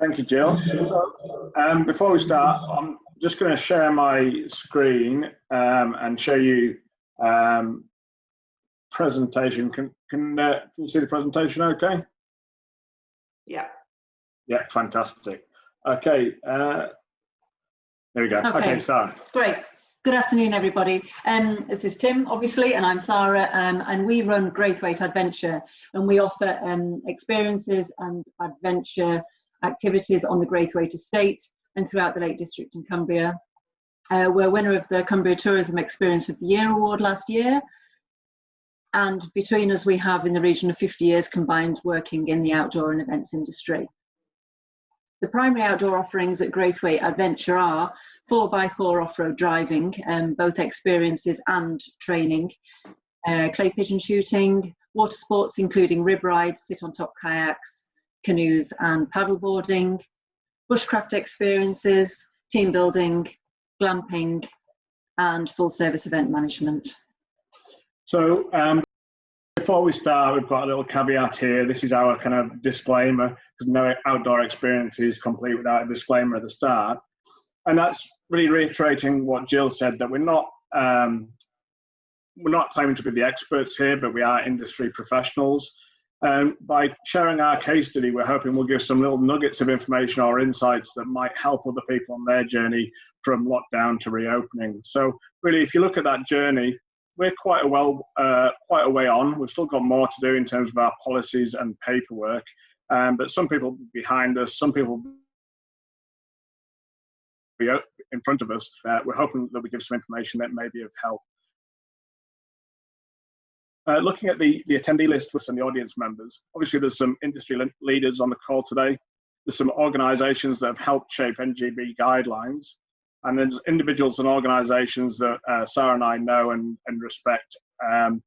Thank you, Jill. So, before we start, I'm just going to share my screen and show you presentation. Can you see the presentation okay? Yeah. Yeah, fantastic. Okay, there we go. Okay, Sara. Great. Good afternoon, everybody. This is Tim, obviously, and I'm Sara, and we run Graythwaite Adventure, and we offer experiences and adventure activities on the Graythwaite estate and throughout the Lake District in Cumbria. We're winner of the Cumbria Tourism Experience of the Year award last year, and between us we have in the region of 50 years combined working in the outdoor and events industry. The primary outdoor offerings at Graythwaite Adventure are 4x4 off-road driving, both experiences and training, clay pigeon shooting, water sports including rib rides, sit-on-top kayaks, canoes and paddleboarding, bushcraft experiences, team building, glamping, and full-service event management. So before we start, we've got a little caveat here. This is our kind of disclaimer, because no outdoor experience is complete without a disclaimer at the start. And that's really reiterating what Jill said, that we're not claiming to be the experts here, but we are industry professionals. By sharing our case study, we're hoping we'll give some little nuggets of information or insights that might help other people on their journey from lockdown to reopening. So really, if you look at that journey, we're quite a way on. We've still got more to do in terms of our policies and paperwork, but some people behind us, some people in front of us. We're hoping that we give some information that may be of help. Looking at the attendee list with some of the audience members, obviously there's some industry leaders on the call today. There's some organisations that have helped shape NGB guidelines, and there's individuals and organisations that Sara and I know and respect. And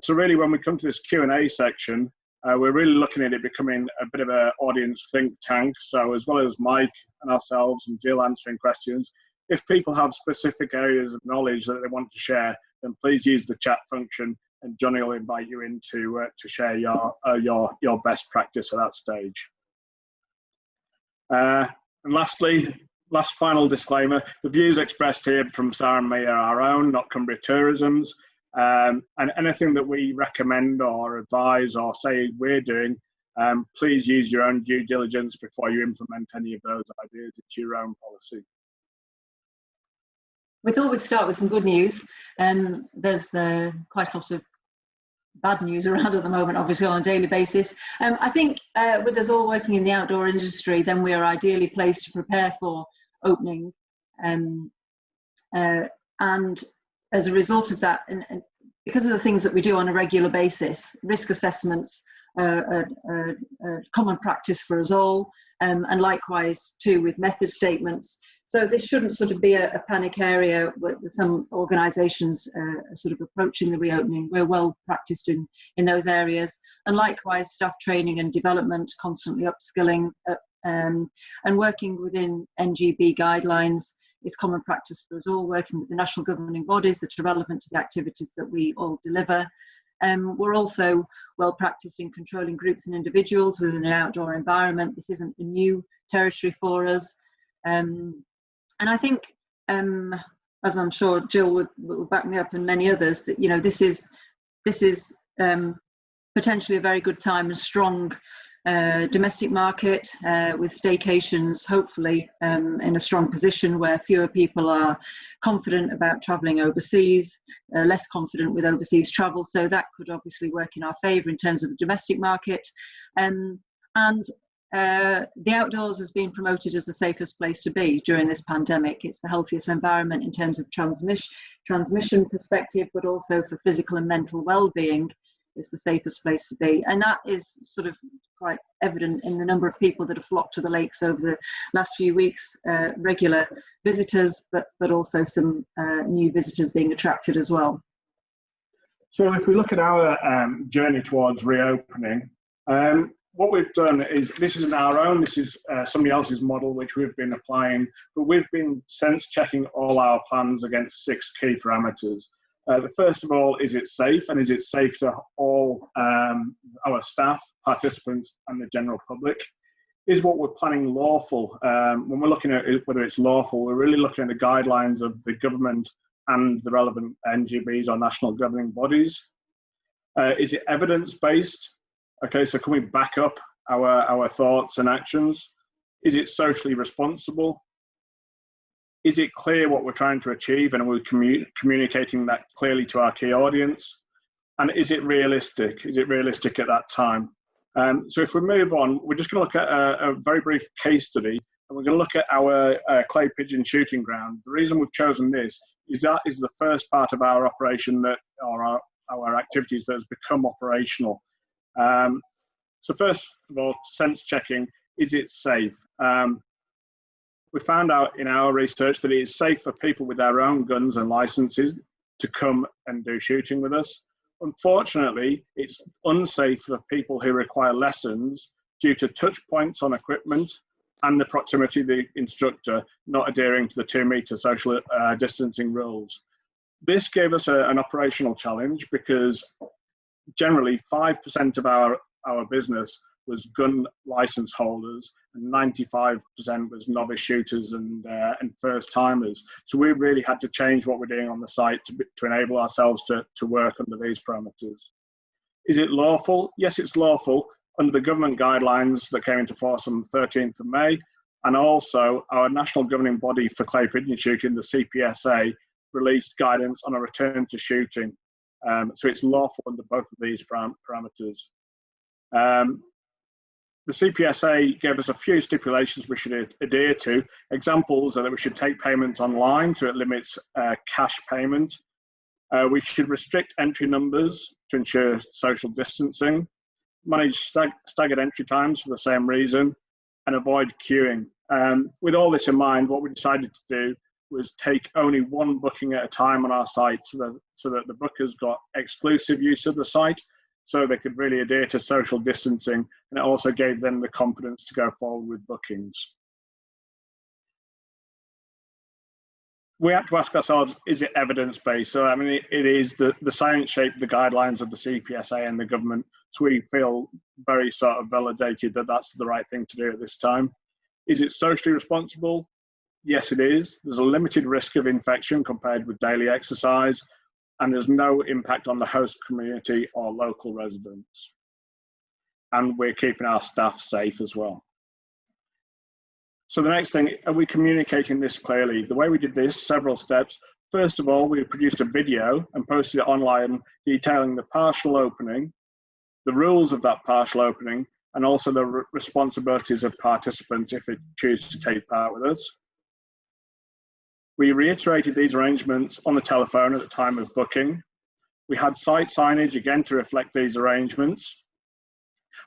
so really when we come to this Q&A section, we're really looking at it becoming a bit of an audience think tank. So as well as Mike and ourselves and Jill answering questions, if people have specific areas of knowledge that they want to share, then please use the chat function, and Johnny will invite you in to share your best practice at that stage. And lastly, final disclaimer, the views expressed here from Sara and me are our own, not Cumbria Tourism's. And anything that we recommend or advise or say we're doing, please use your own due diligence before you implement any of those ideas into your own policy. We thought we'd start with some good news. There's quite a lot of bad news around at the moment, obviously on a daily basis. I think with us all working in the outdoor industry, then we are ideally placed to prepare for opening. And as a result of that, and because of the things that we do on a regular basis, risk assessments are common practice for us all, and likewise too with method statements. So this shouldn't sort of be a panic area with some organisations sort of approaching the reopening. We're well practiced in those areas, and likewise staff training and development, constantly upskilling, and working within NGB guidelines is common practice for us all, working with the national governing bodies that are relevant to the activities that we all deliver. We're also well practiced in controlling groups and individuals within an outdoor environment. This isn't a new territory for us. And I think, as I'm sure Jill will back me up and many others, that this is potentially a very good time, a strong domestic market with staycations hopefully in a strong position where fewer people are confident about travelling overseas, less confident with overseas travel. So that could obviously work in our favour in terms of the domestic market. The outdoors has been promoted as the safest place to be during this pandemic. It's the healthiest environment in terms of transmission perspective, but also for physical and mental well-being. It's the safest place to be, and that is sort of quite evident in the number of people that have flocked to the lakes over the last few weeks, regular visitors, but also some new visitors being attracted as well. So if we look at our journey towards reopening, what we've done is, this isn't our own, this is somebody else's model which we've been applying, but we've been sense checking all our plans against 6 key parameters. The first of all, is it safe, and is it safe to all our staff, participants and the general public? is what we're planning lawful? When we're looking at whether it's lawful, we're really looking at the guidelines of the government and the relevant NGBs or national governing bodies. Is it evidence-based? Okay, so can we back up our thoughts and actions? Is it socially responsible? Is it clear what we're trying to achieve, and are we communicating that clearly to our key audience? And is it realistic? Is it realistic at that time? So if we move on, we're just going to look at a very brief case study, and we're going to look at our clay pigeon shooting ground. The reason we've chosen this is that is the first part of our operation that, or our activities that has become operational. So first of all, sense checking, is it safe? We found out in our research that it is safe for people with their own guns and licenses to come and do shooting with us. Unfortunately, it's unsafe for people who require lessons due to touch points on equipment and the proximity of the instructor not adhering to the 2-meter social distancing rules. This gave us an operational challenge because generally 5% of our business was gun license holders, and 95% was novice shooters and first timers. So we really had to change what we're doing on the site to enable ourselves to work under these parameters. Is it lawful? Yes, it's lawful under the government guidelines that came into force on the 13th of May, and also our national governing body for clay pigeon shooting, the CPSA, released guidance on a return to shooting. So it's lawful under both of these parameters. The CPSA gave us a few stipulations we should adhere to. Examples are that we should take payments online, so it limits cash payment. We should restrict entry numbers to ensure social distancing, manage staggered entry times for the same reason, and avoid queuing. With all this in mind, what we decided to do was take only one booking at a time on our site so that the bookers got exclusive use of the site, so they could really adhere to social distancing, and it also gave them the confidence to go forward with bookings. We have to ask ourselves, is it evidence-based? So, I mean, it is the science shaped the guidelines of the CPSA and the government, so we feel very sort of validated that that's the right thing to do at this time. Is it socially responsible? Yes, it is. There's a limited risk of infection compared with daily exercise, and there's no impact on the host community or local residents. And we're keeping our staff safe as well. So the next thing, are we communicating this clearly? The way we did this, several steps. First of all, we produced a video and posted it online detailing the partial opening, the rules of that partial opening, and also the responsibilities of participants if they choose to take part with us. We reiterated these arrangements on the telephone at the time of booking. We had site signage again to reflect these arrangements.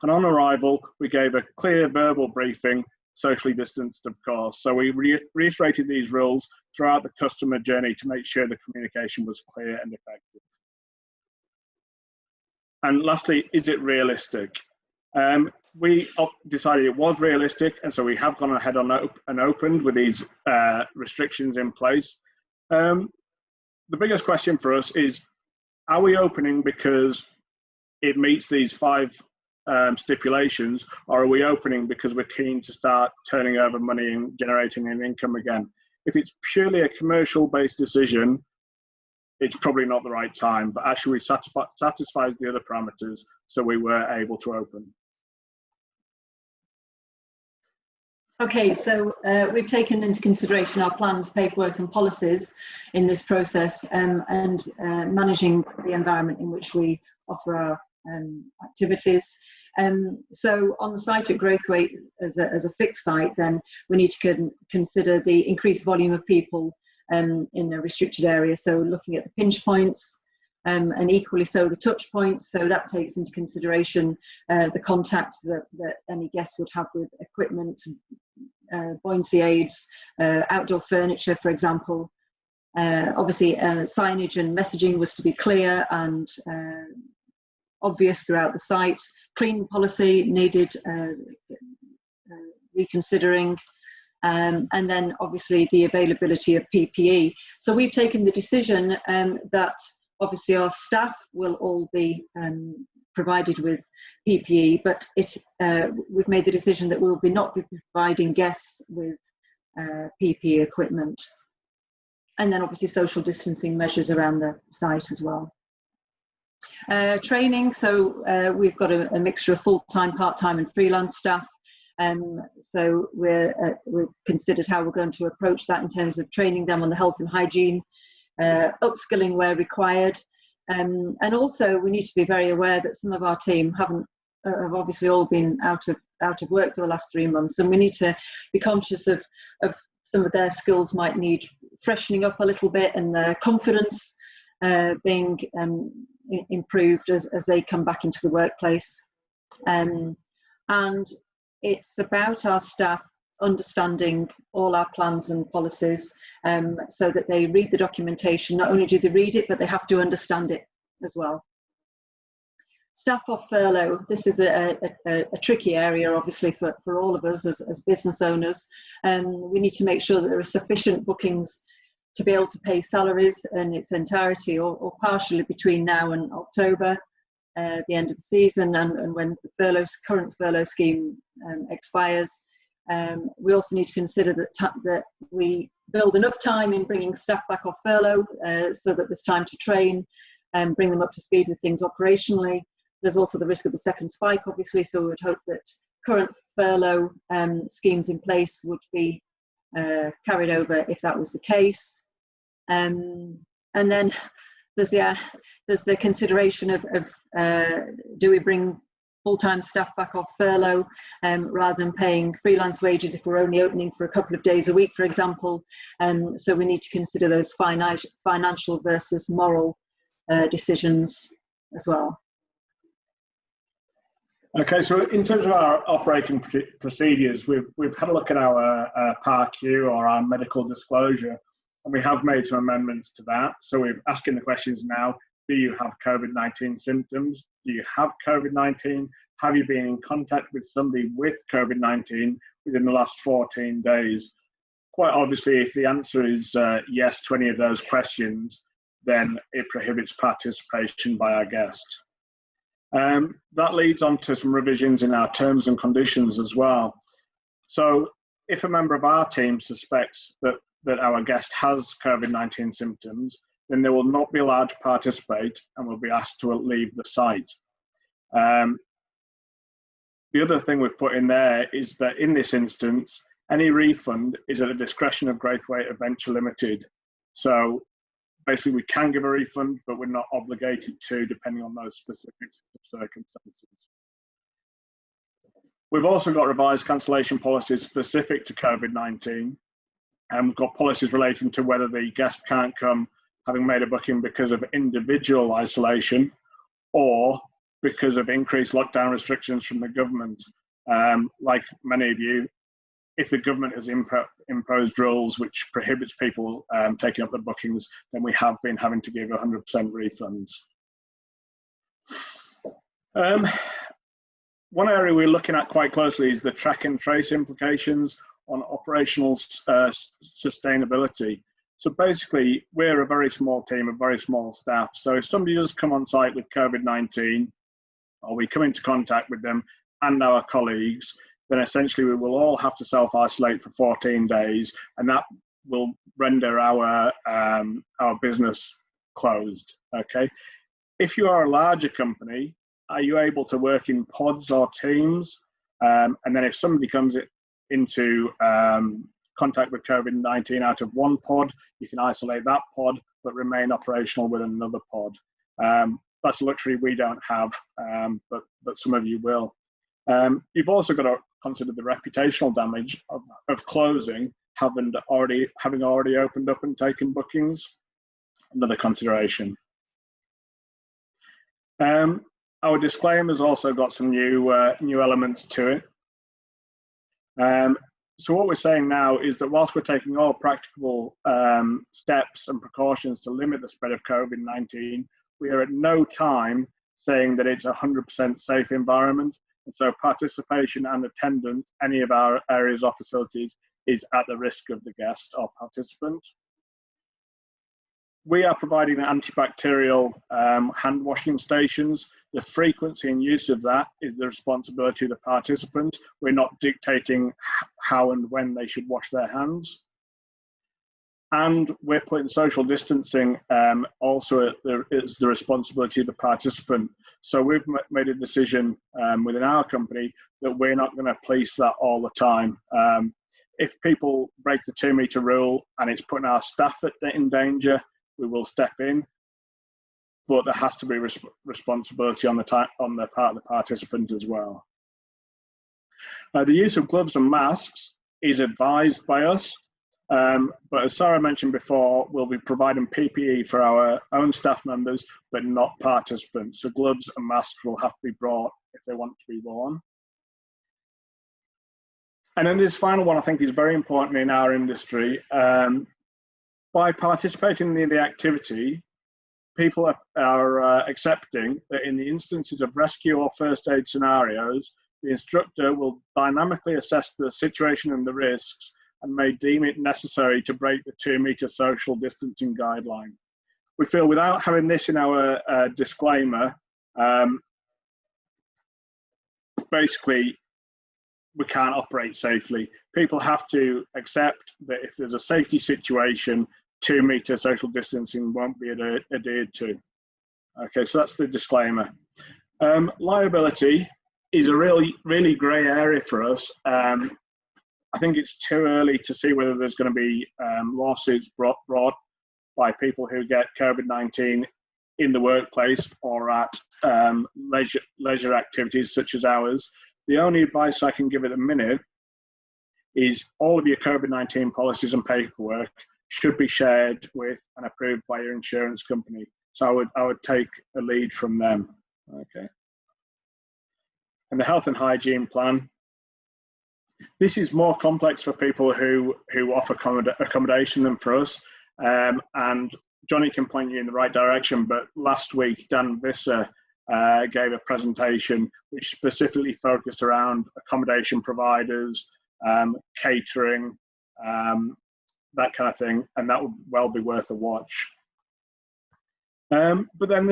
And on arrival, we gave a clear verbal briefing, socially distanced, of course. So we reiterated these rules throughout the customer journey to make sure the communication was clear and effective. And lastly, is it realistic? We decided it was realistic, and so we have gone ahead and opened with these restrictions in place. The biggest question for us is, are we opening because it meets these 5 stipulations, or are we opening because we're keen to start turning over money and generating an income again? If it's purely a commercial-based decision, it's probably not the right time, but actually we satisfies the other parameters, so we were able to open. Okay, so we've taken into consideration our plans, paperwork and policies in this process, and managing the environment in which we offer our activities. So on the site at Graythwaite, as a fixed site, then we need to consider the increased volume of people in a restricted area. So looking at the pinch points, and equally so the touch points. So that takes into consideration the contact that any guest would have with equipment, buoyancy aids, outdoor furniture, for example. Obviously, signage and messaging was to be clear and obvious throughout the site. Clean policy needed reconsidering. And then obviously the availability of PPE. So we've taken the decision that obviously our staff will all be provided with PPE, but we've made the decision that we'll not be providing guests with PPE equipment. And then obviously social distancing measures around the site as well. Training, so we've got a mixture of full-time, part-time and freelance staff. So we've considered how we're going to approach that in terms of training them on the health and hygiene, upskilling where required. And also we need to be very aware that some of our team have obviously all been out of work for the last 3 months, and we need to be conscious of some of their skills might need freshening up a little bit, and their confidence being improved as they come back into the workplace. And it's about our staff understanding all our plans and policies, so that they read the documentation. Not only do they read it, but they have to understand it as well. Staff off furlough, this is a tricky area obviously for all of us as business owners. We need to make sure that there are sufficient bookings to be able to pay salaries in its entirety or partially between now and October, the end of the season, and when the current furlough scheme expires. We also need to consider that we build enough time in bringing staff back off furlough so that there's time to train and bring them up to speed with things operationally. There's also the risk of the second spike, obviously, so we would hope that current furlough schemes in place would be carried over if that was the case. And then there's the consideration of do we bring full-time staff back off furlough rather than paying freelance wages if we're only opening for a couple of days a week, for example. So we need to consider those financial versus moral decisions as well. Okay, so in terms of our operating procedures, we've had a look at our PARQ or our medical disclosure, and we have made some amendments to that. So we're asking the questions now: do you have COVID-19 symptoms? Do you have COVID-19? Have you been in contact with somebody with COVID-19 within the last 14 days? Quite obviously, if the answer is yes to any of those questions, then it prohibits participation by our guest. That leads on to some revisions in our terms and conditions as well. So if a member of our team suspects that our guest has COVID-19 symptoms, then they will not be allowed to participate and will be asked to leave the site. The other thing we've put in there is that in this instance, any refund is at the discretion of Graythwaite Adventure Limited. So basically we can give a refund, but we're not obligated to, depending on those specific circumstances. We've also got revised cancellation policies specific to COVID-19, and we've got policies relating to whether the guest can't come having made a booking because of individual isolation or because of increased lockdown restrictions from the government. Like many of you, if the government has imposed rules which prohibits people taking up the bookings, then we have been having to give 100% refunds. One area we're looking at quite closely is the track and trace implications on operational sustainability. So basically, we're a very small team, a very small staff. So if somebody does come on site with COVID-19, or we come into contact with them and our colleagues, then essentially we will all have to self-isolate for 14 days, and that will render our business closed. Okay. If you are a larger company, are you able to work in pods or teams? And then if somebody comes into contact with COVID-19 out of one pod, you can isolate that pod, but remain operational with another pod. That's a luxury we don't have, but some of you will. You've also got to consider the reputational damage of closing, having already opened up and taken bookings. Another consideration. Our disclaimer's also got some new elements to it. So what we're saying now is that whilst we're taking all practicable steps and precautions to limit the spread of COVID-19, we are at no time saying that it's a 100% safe environment. And so participation and attendance, any of our areas or facilities, is at the risk of the guest or participant. We are providing antibacterial hand washing stations. The frequency and use of that is the responsibility of the participant. We're not dictating how and when they should wash their hands. And we're putting social distancing also it's the responsibility of the participant. So we've made a decision within our company that we're not going to police that all the time. If people break the 2 meter rule and it's putting our staff in danger, we will step in. But there has to be responsibility on the part of the participant as well. The use of gloves and masks is advised by us. But as Sara mentioned before, we'll be providing PPE for our own staff members, but not participants. So gloves and masks will have to be brought if they want to be worn. And then this final one I think is very important in our industry. By participating in the activity, people are accepting that in the instances of rescue or first aid scenarios, the instructor will dynamically assess the situation and the risks and may deem it necessary to break the 2 meter social distancing guideline. We feel without having this in our disclaimer, basically we can't operate safely. People have to accept that if there's a safety situation, 2 meter social distancing won't be adhered to. Okay, so that's the disclaimer. Liability is a really grey area for us. I think it's too early to see whether there's going to be lawsuits brought by people who get COVID-19 in the workplace or at leisure activities such as ours. The only advice I can give at the minute is all of your COVID-19 policies and paperwork should be shared with and approved by your insurance company. So I would take a lead from them. Okay. And the health and hygiene plan. This is more complex for people who offer accommodation than for us. And Johnny can point you in the right direction, but last week, Dan Visser gave a presentation which specifically focused around accommodation providers, catering, that kind of thing, and that would well be worth a watch. But then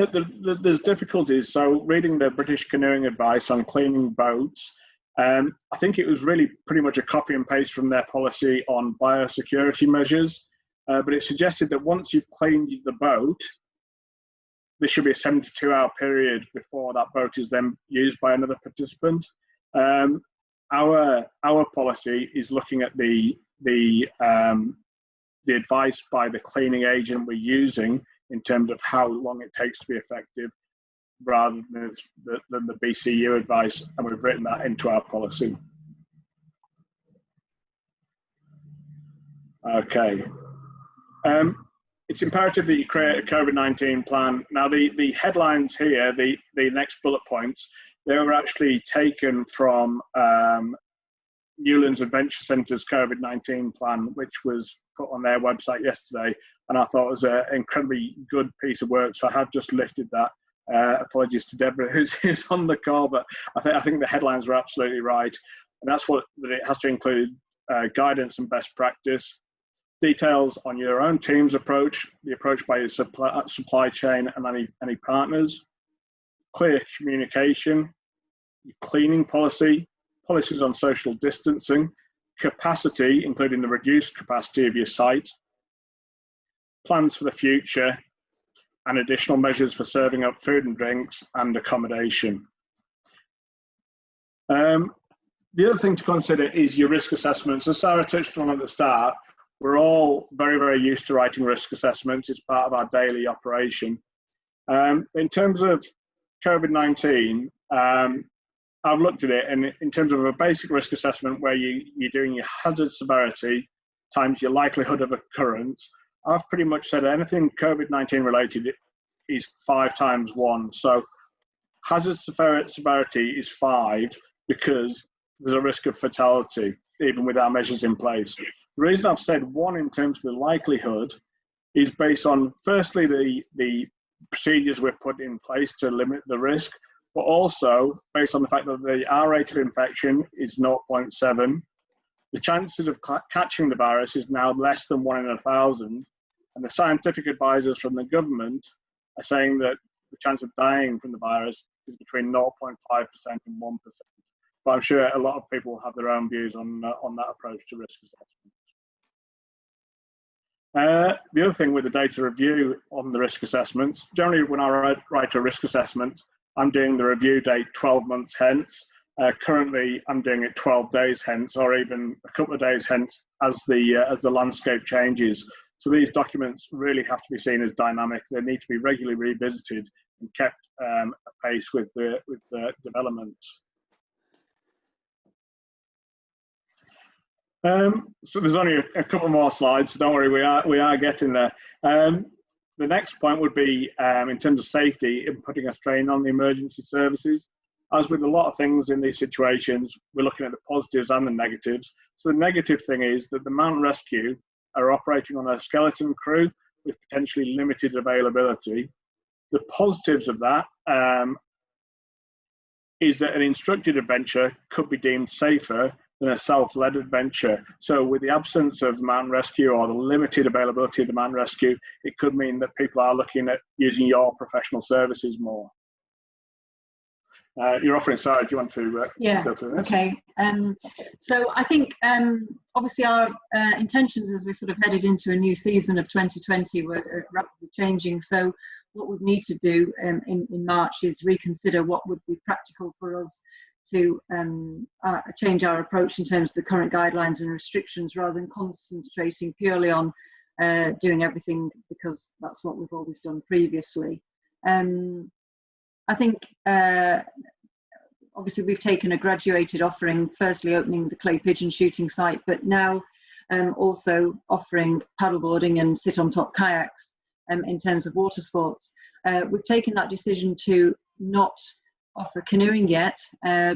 there's difficulties. So reading the British Canoeing advice on cleaning boats, I think it was really pretty much a copy and paste from their policy on biosecurity measures, but it suggested that once you've cleaned the boat, there should be a 72-hour period before that boat is then used by another participant. Our policy is looking at the advice by the cleaning agent we're using in terms of how long it takes to be effective, rather than the BCU advice, and we've written that into our policy. Okay. It's imperative that you create a COVID-19 plan. Now, the headlines here, the next bullet points, they were actually taken from Newlands Adventure Centre's COVID-19 plan, which was put on their website yesterday, and I thought it was an incredibly good piece of work, so I have just lifted that. Apologies to Deborah who's on the call, but I think the headlines were absolutely right, and that's what it has to include: guidance and best practice, details on your own team's approach, the approach by your supply chain and any partners, clear communication, your cleaning policy, policies on social distancing, capacity, including the reduced capacity of your site, plans for the future, and additional measures for serving up food and drinks and accommodation. The other thing to consider is your risk assessments. As Sara touched on at the start, we're all very, very used to writing risk assessments. It's part of our daily operation. In terms of COVID-19, I've looked at it, and in terms of a basic risk assessment where you're doing your hazard severity times your likelihood of occurrence, I've pretty much said anything COVID-19 related is 5 times 1. So hazard severity is 5 because there's a risk of fatality, even with our measures in place. The reason I've said 1 in terms of the likelihood is based on, firstly, the procedures we've put in place to limit the risk, but also based on the fact that the R rate of infection is 0.7. The chances of catching the virus is now less than 1 in 1,000. And the scientific advisors from the government are saying that the chance of dying from the virus is between 0.5% and 1%. But I'm sure a lot of people will have their own views on that approach to risk assessment. The other thing with the data review on the risk assessments, generally when I write a risk assessment, I'm doing the review date 12 months hence. Currently, I'm doing it 12 days hence, or even a couple of days hence as the landscape changes. So these documents really have to be seen as dynamic. They need to be regularly revisited and kept apace with the developments. So there's only a couple more slides, so don't worry, we are getting there. The next point would be in terms of safety and putting a strain on the emergency services. As with a lot of things in these situations, we're looking at the positives and the negatives. So the negative thing is that the mountain rescue are operating on a skeleton crew with potentially limited availability. The positives of that is that an instructed adventure could be deemed safer than a self-led adventure. So with the absence of mountain rescue or the limited availability of the mountain rescue, it could mean that people are looking at using your professional services more. You're offering, Sara, do you want to go through this? Okay. So I think obviously our intentions as we sort of headed into a new season of 2020 were rapidly changing. So what we need to do in March is reconsider what would be practical for us to change our approach in terms of the current guidelines and restrictions, rather than concentrating purely on doing everything because that's what we've always done previously. I think obviously we've taken a graduated offering, firstly opening the clay pigeon shooting site, but now also offering paddleboarding and sit on top kayaks in terms of water sports. We've taken that decision to not offer canoeing yet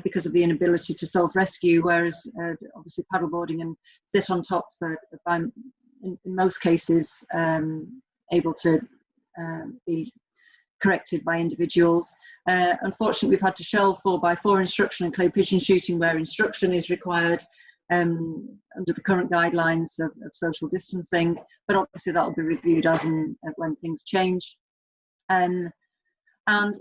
because of the inability to self-rescue, whereas obviously paddleboarding and sit on tops are in most cases able to be corrected by individuals. Unfortunately, we've had to shelve 4x4 instruction and clay pigeon shooting where instruction is required under the current guidelines of social distancing, but obviously that will be reviewed as and when things change. And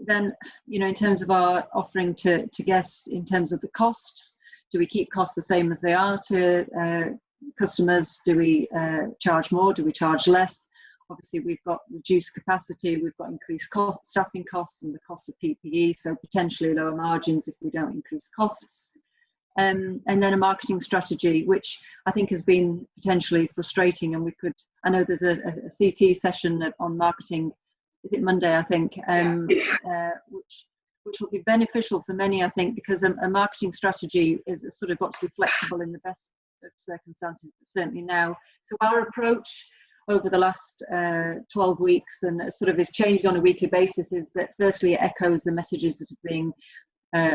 then, you know, in terms of our offering to guests, in terms of the costs, do we keep costs the same as they are to customers? Do we charge more? Do we charge less? Obviously, we've got reduced capacity, we've got increased staffing costs and the cost of PPE, so potentially lower margins if we don't increase costs. And then a marketing strategy, which I think has been potentially frustrating, and I know there's a CT session on marketing, is it Monday, I think, which will be beneficial for many, I think, because a marketing strategy is sort of got to be flexible in the best of circumstances, but certainly now. So our approach over the last 12 weeks and sort of is changed on a weekly basis is that firstly it echoes the messages that are being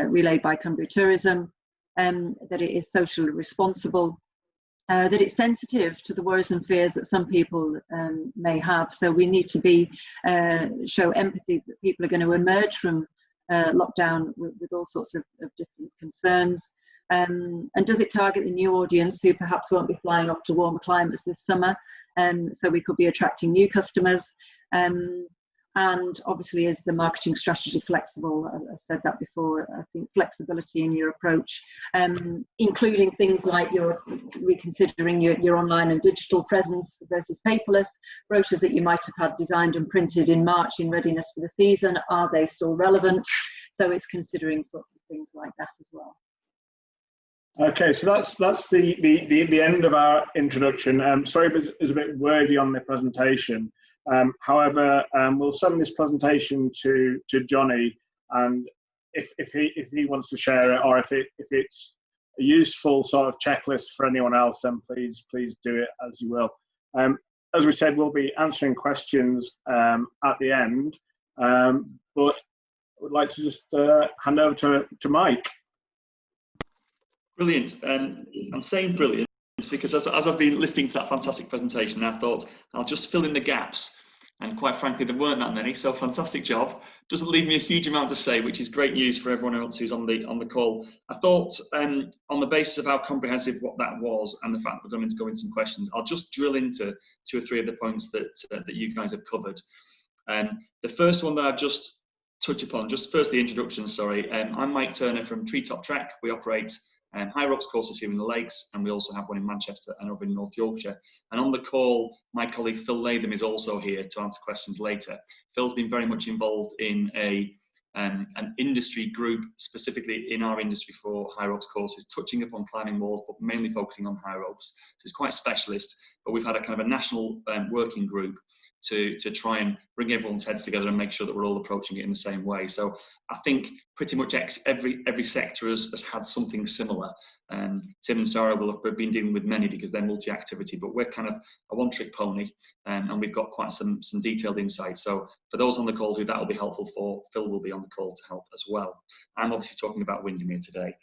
relayed by Cumbria Tourism, that it is socially responsible, that it's sensitive to the worries and fears that some people may have. So we need to show empathy that people are going to emerge from lockdown with all sorts of different concerns. And does it target the new audience who perhaps won't be flying off to warmer climates this summer? So we could be attracting new customers. And obviously, is the marketing strategy flexible? I've said that before. I think flexibility in your approach, including things like you're reconsidering your online and digital presence versus paperless. Brochures that you might have had designed and printed in March in readiness for the season, are they still relevant? So it's considering sorts of things like that as well. Okay, so that's the end of our introduction. Sorry if it's a bit wordy on the presentation. However, we'll send this presentation to Johnny, and if he wants to share it, or if it's a useful sort of checklist for anyone else, then please do it as you will. As we said, we'll be answering questions at the end, but I would like to just hand over to Mike. Brilliant. I'm saying brilliant because as I've been listening to that fantastic presentation, I thought I'll just fill in the gaps And quite frankly, there weren't that many, so fantastic job. Doesn't leave me a huge amount to say, which is great news for everyone else who's on the call. I thought, on the basis of how comprehensive what that was and the fact that we're going to go into some questions, I'll just drill into 2 or 3 of the points that you guys have covered. The first one that I've just touched upon, just first the introduction, sorry. I'm Mike Turner from Treetop Trek. We operate high rocks courses here in the Lakes, and we also have one in Manchester and over in North Yorkshire. And on the call, my colleague Phil Latham is also here to answer questions later. Phil's been very much involved in an industry group, specifically in our industry for high ropes courses, touching upon climbing walls, but mainly focusing on high ropes. So it's quite specialist, but we've had a kind of a national working group to try and bring everyone's heads together and make sure that we're all approaching it in the same way. So I think pretty much every sector has had something similar. Tim and Sara will have been dealing with many because they're multi-activity, but we're kind of a one-trick pony, and we've got quite some detailed insight. So for those on the call who that will be helpful for, Phil will be on the call to help as well. I'm obviously talking about Windermere today.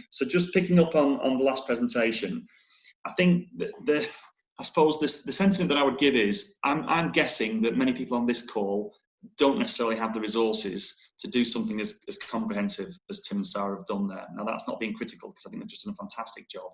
So just picking up on the last presentation, I think I suppose the sentiment that I would give is, I'm guessing that many people on this call don't necessarily have the resources to do something as comprehensive as Tim and Sara have done there. Now, that's not being critical, because I think they've just done a fantastic job.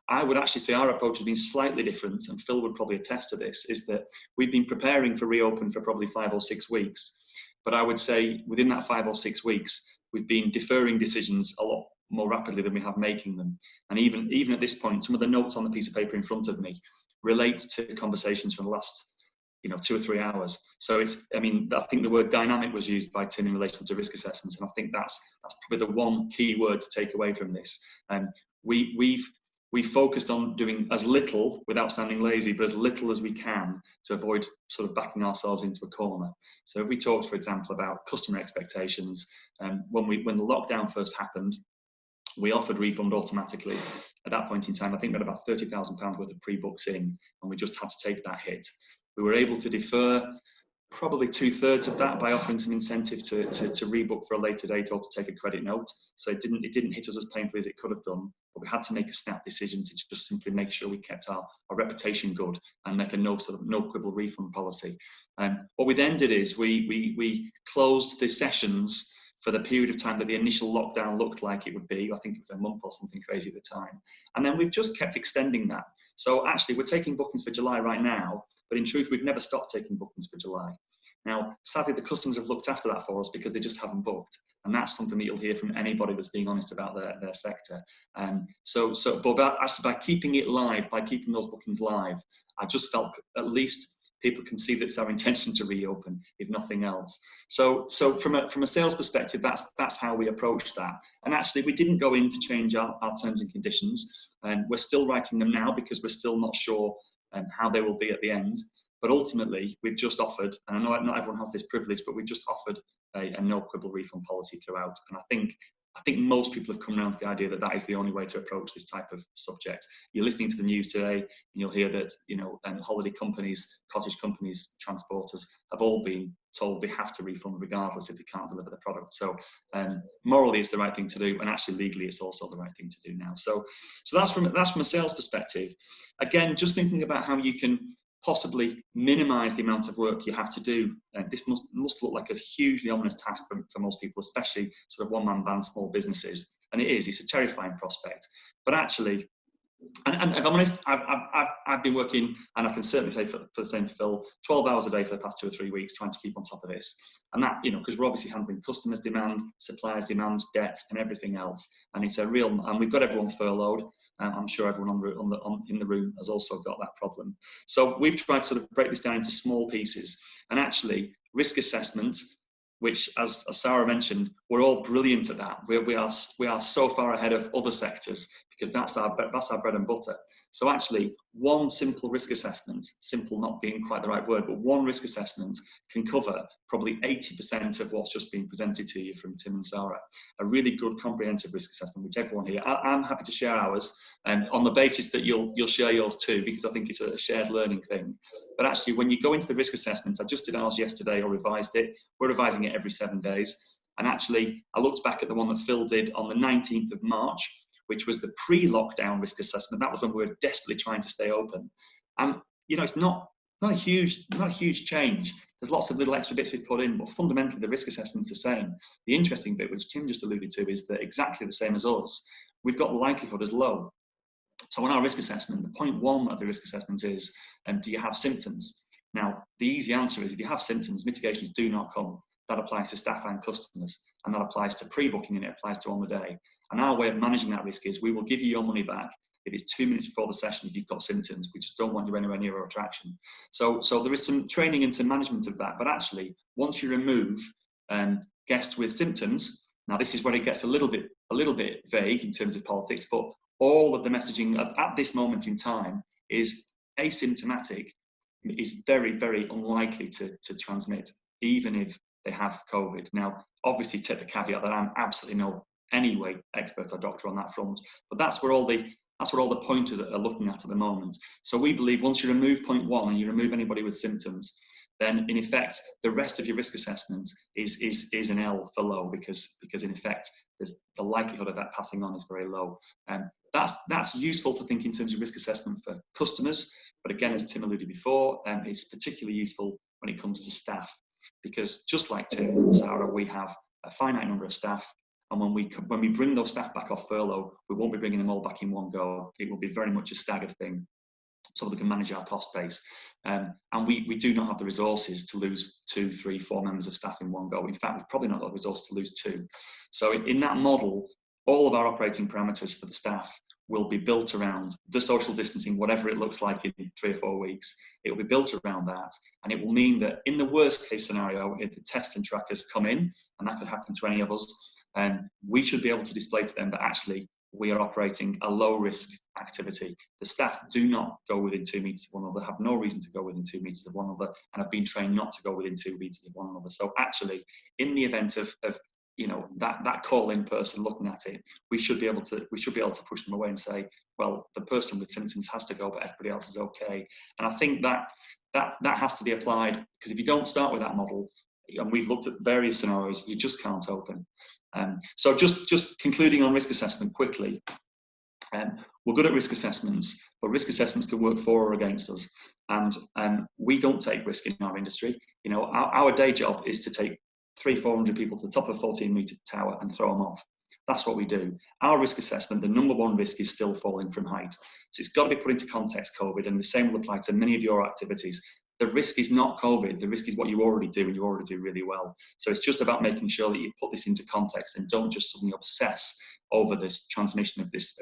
I would actually say our approach has been slightly different, and Phil would probably attest to this, is that we've been preparing for reopen for probably 5 or 6 weeks. But I would say within that 5 or 6 weeks, we've been deferring decisions a lot more rapidly than we have making them. And even at this point, some of the notes on the piece of paper in front of me relate to conversations from the last 2 or 3 hours. So it's, I think the word dynamic was used by Tim in relation to risk assessments, and I think that's probably the one key word to take away from this. And we've focused on doing as little, without sounding lazy, but as little as we can to avoid sort of backing ourselves into a corner. So if we talked, for example, about customer expectations, when the lockdown first happened, we offered refund automatically. At that point in time, I think we had about £30,000 worth of pre-books in, and we just had to take that hit. We were able to defer probably 2/3 of that by offering some incentive to rebook for a later date or to take a credit note. So it didn't hit us as painfully as it could have done, but we had to make a snap decision to just simply make sure we kept our reputation good and make a no quibble refund policy. What we then did is we closed the sessions for the period of time that the initial lockdown looked like it would be. I think it was a month or something crazy at the time. And then we've just kept extending that. So actually we're taking bookings for July right now, but in truth, we've never stopped taking bookings for July. Now, sadly, the customers have looked after that for us because they just haven't booked. And that's something that you'll hear from anybody that's being honest about their sector. But actually by keeping it live, by keeping those bookings live, I just felt at least people can see that it's our intention to reopen, if nothing else. So from a sales perspective, that's how we approached that. And actually, we didn't go in to change our terms and conditions. We're still writing them now because we're still not sure how they will be at the end. But ultimately, we've just offered, and I know not everyone has this privilege, but we've just offered a no quibble refund policy throughout. And I think most people have come around to the idea that that is the only way to approach this type of subject. You're listening to the news today, and you'll hear that holiday companies, cottage companies, transporters have all been told they have to refund regardless if they can't deliver the product. So morally, it's the right thing to do, and actually legally, it's also the right thing to do now. So that's from a sales perspective. Again, just thinking about how you can possibly minimize the amount of work you have to do. This must look like a hugely ominous task for most people, especially sort of one-man band small businesses. And it's a terrifying prospect. But actually, and if I'm honest, I've been working, and I can certainly say for the same Phil, 12 hours a day for the past 2 or 3 weeks trying to keep on top of this. And that, because we're obviously handling customers' demand, suppliers' demand, debts, and everything else. And it's and we've got everyone furloughed. I'm sure everyone in the room has also got that problem. So we've tried to sort of break this down into small pieces. And actually, risk assessment, which, as Sara mentioned, we're all brilliant at that. We are so far ahead of other sectors because that's our bread and butter. So actually, one simple risk assessment, simple not being quite the right word, but one risk assessment can cover probably 80% of what's just been presented to you from Tim and Sara. A really good comprehensive risk assessment, which everyone here, I'm happy to share ours, on the basis that you'll share yours too, because I think it's a shared learning thing. But actually, when you go into the risk assessment, I just did ours yesterday or revised it. We're revising it every 7 days. And actually, I looked back at the one that Phil did on the 19th of March, which was the pre-lockdown risk assessment. That was when we were desperately trying to stay open. And, it's not not a huge change. There's lots of little extra bits we've put in, but fundamentally the risk assessment's the same. The interesting bit, which Tim just alluded to, is that exactly the same as us, we've got the likelihood as low. So on our risk assessment, the point one of the risk assessment is, do you have symptoms? Now, the easy answer is if you have symptoms, mitigations do not come. That applies to staff and customers, and that applies to pre-booking and it applies to on the day. And our way of managing that risk is we will give you your money back if it's 2 minutes before the session if you've got symptoms. We just don't want you anywhere near our attraction. So there is some training and some management of that, but actually, once you remove guests with symptoms, now this is where it gets a little bit vague in terms of politics, but all of the messaging at this moment in time is asymptomatic is very, very unlikely to transmit, even if they have COVID. Now, obviously take the caveat that I'm absolutely no anyway expert or doctor on that front, but that's where all the pointers are looking at the moment. So we believe once you remove point one and you remove anybody with symptoms, then in effect the rest of your risk assessment is an L for low, because in effect the likelihood of that passing on is very low. That's useful to think in terms of risk assessment for customers, but again, as Tim alluded before, it's particularly useful when it comes to staff, because just like Tim and Sara, we have a finite number of staff. And when we bring those staff back off furlough, we won't be bringing them all back in one go. It will be very much a staggered thing, so that we can manage our cost base. And we do not have the resources to lose 2, 3, 4 members of staff in one go. In fact, we've probably not got the resources to lose 2. So in that model, all of our operating parameters for the staff will be built around the social distancing, whatever it looks like in 3 or 4 weeks. It will be built around that. And it will mean that in the worst case scenario, if the test and trackers come in, and that could happen to any of us, we should be able to display to them that actually we are operating a low risk activity. The staff do not go within 2 meters of one another, have no reason to go within 2 meters of one another, and have been trained not to go within 2 meters of one another. So actually, in the event of that call-in person looking at it, we should be able to push them away and say, well, the person with symptoms has to go, but everybody else is okay. And I think that has to be applied, because if you don't start with that model, and we've looked at various scenarios, you just can't open. So just concluding on risk assessment quickly, we're good at risk assessments, but risk assessments can work for or against us. And we don't take risk in our industry. Our day job is to take 300-400 people to the top of a 14-meter tower and throw them off. That's what we do. Our risk assessment, the number one risk is still falling from height. So it's got to be put into context, COVID, and the same will apply to many of your activities. The risk is not COVID, the risk is what you already do, and you already do really well. So it's just about making sure that you put this into context and don't just suddenly obsess over this transmission of this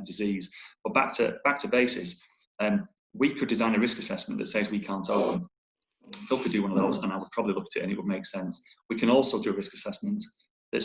disease. But back to bases, we could design a risk assessment that says we can't open. Phil could do one of those, and I would probably look at it and it would make sense. We can also do a risk assessment. We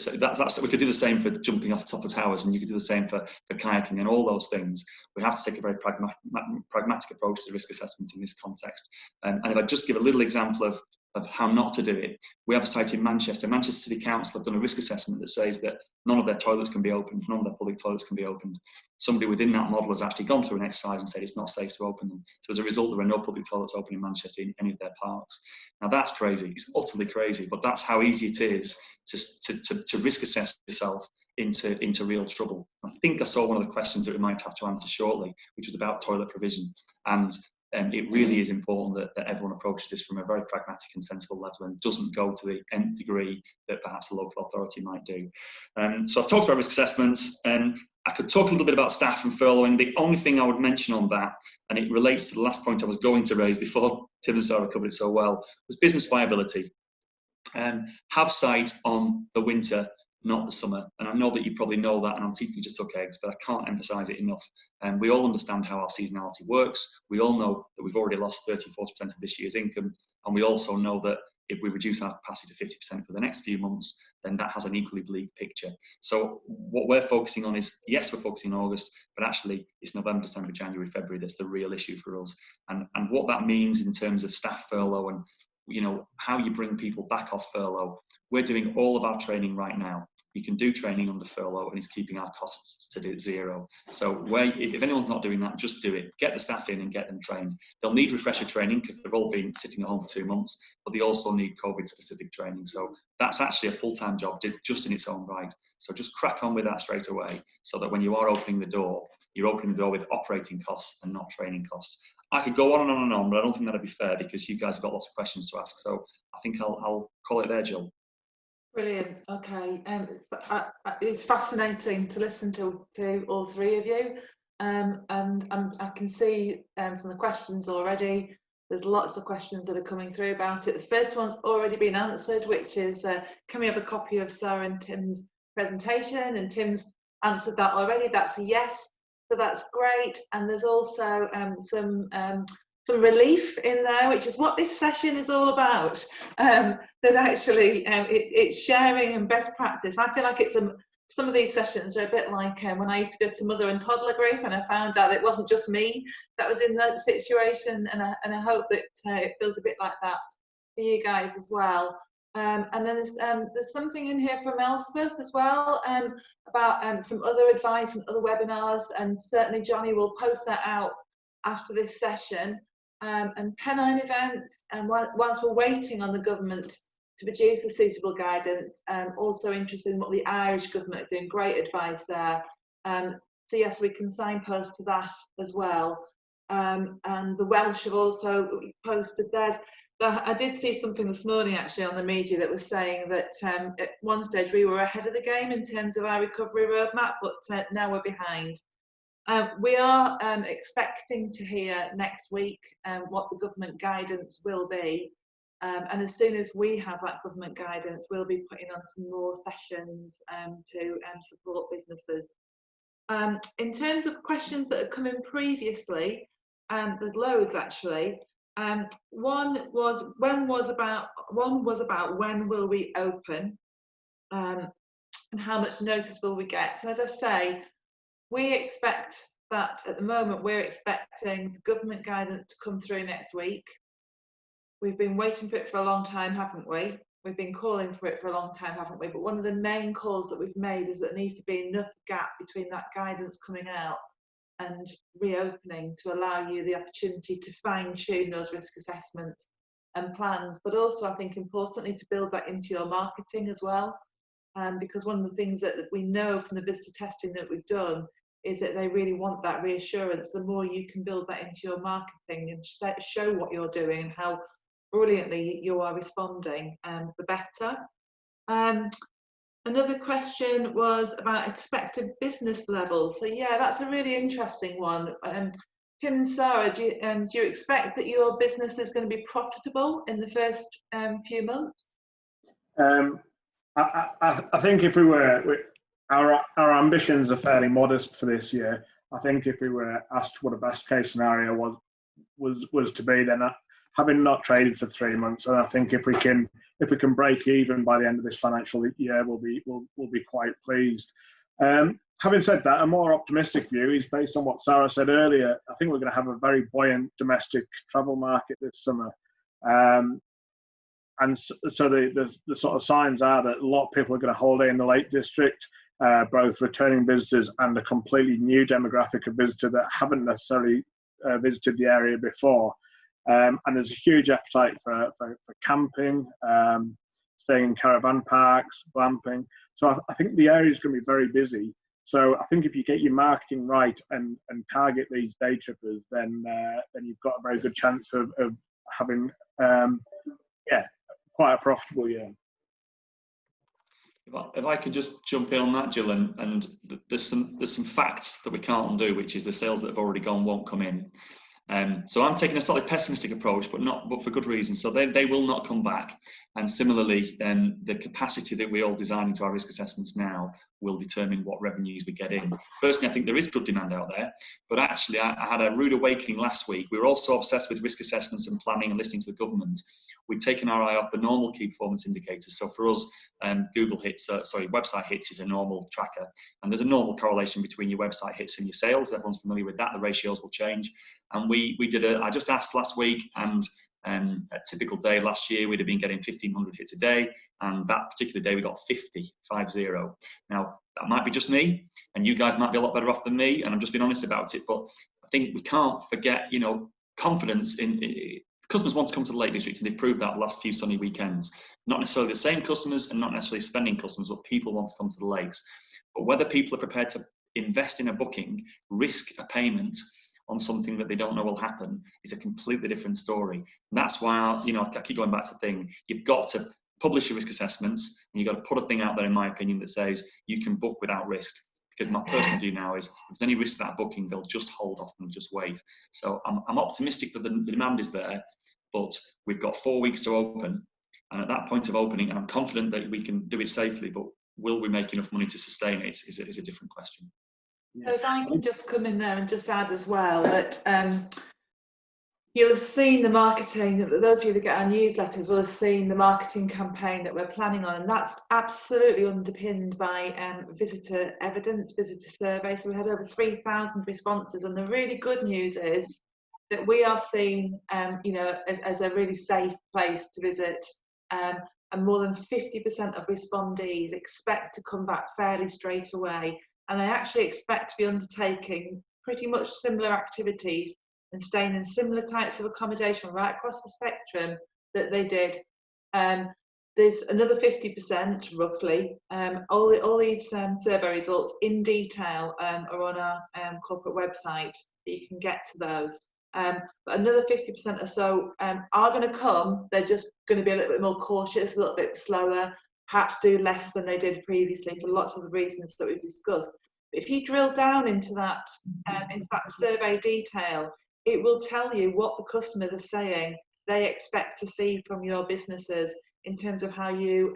could do the same for jumping off the top of towers, and you could do the same for kayaking and all those things. We have to take a very pragmatic approach to risk assessment in this context. And if I just give a little example of how not to do it, we have a site in Manchester. Manchester City Council have done a risk assessment that says that none of their toilets can be opened, none of their public toilets can be opened. Somebody within that model has actually gone through an exercise and said it's not safe to open them. So as a result, there are no public toilets open in Manchester in any of their parks. Now that's crazy, it's utterly crazy, but that's how easy it is to risk assess yourself into real trouble. I think I saw one of the questions that we might have to answer shortly, which was about toilet provision. And it really is important that everyone approaches this from a very pragmatic and sensible level and doesn't go to the nth degree that perhaps a local authority might do. So I've talked about risk assessments. I could talk a little bit about staff and furloughing. The only thing I would mention on that, and it relates to the last point I was going to raise before Tim and Sara covered it so well, was business viability. Have sight on the winter, not the summer. And I know that you probably know that, and I'm teaching you just took eggs, but I can't emphasize it enough. And we all understand how our seasonality works. We all know that we've already lost 30-40% of this year's income. And we also know that if we reduce our capacity to 50% for the next few months, then that has an equally bleak picture. So what we're focusing on is, yes, we're focusing on August, but actually it's November, December, January, February that's the real issue for us. And what that means in terms of staff furlough and how you bring people back off furlough. We're doing all of our training right now. You can do training under furlough, and it's keeping our costs to zero. So if anyone's not doing that, just do it. Get the staff in and get them trained. They'll need refresher training because they've all been sitting at home for 2 months, but they also need COVID-specific training. So that's actually a full-time job just in its own right. So just crack on with that straight away, so that when you are opening the door, you're opening the door with operating costs and not training costs. I could go on and on, but I don't think that'd be fair because you guys have got lots of questions to ask. So I think I'll call it there, Jill. Brilliant. Okay. It's fascinating to listen to all three of you. And I can see from the questions already, there's lots of questions that are coming through about it. The first one's already been answered, which is, can we have a copy of Sara and Tim's presentation? And Tim's answered that already. That's a yes. So that's great. And there's also some relief in there, which is what this session is all about. That actually it's sharing and best practice. I feel like it's some of these sessions are a bit like when I used to go to mother and toddler group, and I found out it wasn't just me that was in that situation, and I hope that it feels a bit like that for you guys as well. And then there's something in here from Elspeth as well about some other advice and other webinars, and certainly Johnny will post that out after this session. And Pennine events, and whilst we're waiting on the government to produce a suitable guidance, also interested in what the Irish government are doing. Great advice there. So yes, we can signpost to that as well. And the Welsh have also posted theirs. I did see something this morning actually on the media that was saying that at one stage we were ahead of the game in terms of our recovery roadmap, but now we're behind. We are expecting to hear next week what the government guidance will be. And as soon as we have that government guidance, we'll be putting on some more sessions to support businesses. In terms of questions that have come in previously, there's loads actually. One was about when will we open, and how much notice will we get. So as I say, we expect that at the moment we're expecting government guidance to come through next week. We've been waiting for it for a long time, haven't we? We've been calling for it for a long time, haven't we? But one of the main calls that we've made is that there needs to be enough gap between that guidance coming out and reopening to allow you the opportunity to fine-tune those risk assessments and plans, but also I think importantly to build that into your marketing as well, because one of the things that we know from the visitor testing that we've done is that they really want that reassurance. The more you can build that into your marketing and show what you're doing and how brilliantly you are responding, the better. Another question was about expected business levels. So yeah, that's a really interesting one. Tim and Sara, do you expect that your business is going to be profitable in the first few months? I think if we were, our ambitions are fairly modest for this year. I think if we were asked what a best case scenario was to be, then having not traded for 3 months, and I think if we can break even by the end of this financial year, we'll be quite pleased. Having said that, a more optimistic view is based on what Sara said earlier. I think we're going to have a very buoyant domestic travel market this summer. And so the sort of signs are that a lot of people are going to holiday in the Lake District, both returning visitors and a completely new demographic of visitor that haven't necessarily visited the area before. And there's a huge appetite for camping, staying in caravan parks, glamping. So I think the area is going to be very busy. So I think if you get your marketing right and target these day trippers, then you've got a very good chance of having quite a profitable year. If I could just jump in on that, Jill, and there's some facts that we can't undo, which is the sales that have already gone won't come in. So I'm taking a slightly pessimistic approach, but for good reason. So they will not come back. And similarly, the capacity that we all design into our risk assessments now will determine what revenues we get in. Personally, I think there is good demand out there, but actually I had a rude awakening last week. We were all so obsessed with risk assessments and planning and listening to the government. We'd taken our eye off the normal key performance indicators. So for us, website hits is a normal tracker. And there's a normal correlation between your website hits and your sales. Everyone's familiar with that. The ratios will change. And we did I just asked last week, and a typical day last year, we'd have been getting 1,500 hits a day. And that particular day, we got 50. Now, that might be just me, and you guys might be a lot better off than me. And I'm just being honest about it. But I think we can't forget, confidence in customers want to come to the Lake District, and they've proved that the last few sunny weekends. Not necessarily the same customers and not necessarily spending customers, but people want to come to the lakes. But whether people are prepared to invest in a booking, risk a payment on something that they don't know will happen is a completely different story. And that's why, you know, I keep going back to the thing, you've got to publish your risk assessments, and you've got to put a thing out there, in my opinion, that says you can book without risk. Because my personal view now is, if there's any risk to that booking, they'll just hold off and just wait. So I'm optimistic that the demand is there, but we've got 4 weeks to open. And at that point of opening, I'm confident that we can do it safely, but will we make enough money to sustain it is a different question. So if I can just come in there and just add as well that you'll have seen the marketing, those of you that get our newsletters will have seen the marketing campaign that we're planning on, and that's absolutely underpinned by visitor evidence, visitor survey. So we had over 3,000 responses, and the really good news is that we are seen you know, as a really safe place to visit, and more than 50% of respondees expect to come back fairly straight away, and they actually expect to be undertaking pretty much similar activities and staying in similar types of accommodation right across the spectrum that they did. There's another 50% roughly. All these survey results in detail are on our corporate website. You can get to those. But another 50% or so are going to come. They're just going to be a little bit more cautious, a little bit slower, perhaps do less than they did previously for lots of the reasons that we've discussed. But if you drill down into that survey detail, it will tell you what the customers are saying they expect to see from your businesses in terms of how you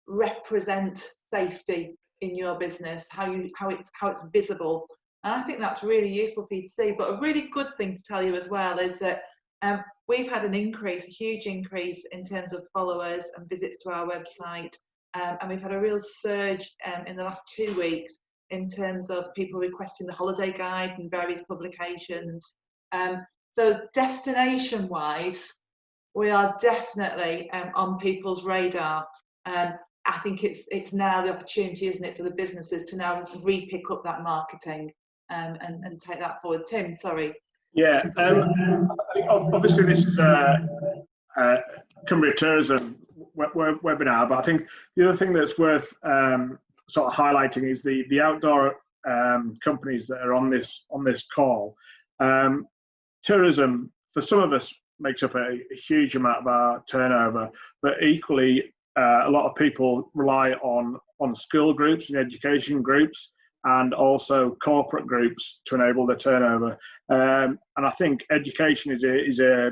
represent safety in your business, how it's visible. And I think that's really useful for you to see. But a really good thing to tell you as well is that we've had an increase, a huge increase in terms of followers and visits to our website. And we've had a real surge in the last 2 weeks in terms of people requesting the holiday guide and various publications. So destination-wise, we are definitely on people's radar. I think it's now the opportunity, isn't it, for the businesses to now re-pick up that marketing and take that forward. Tim, sorry. Yeah, obviously this is a Cumbria Tourism webinar, but I think the other thing that's worth sort of highlighting is the outdoor companies that are on this call. Tourism, for some of us, makes up a huge amount of our turnover, but equally a lot of people rely on school groups and education groups and also corporate groups to enable their turnover. And I think education is a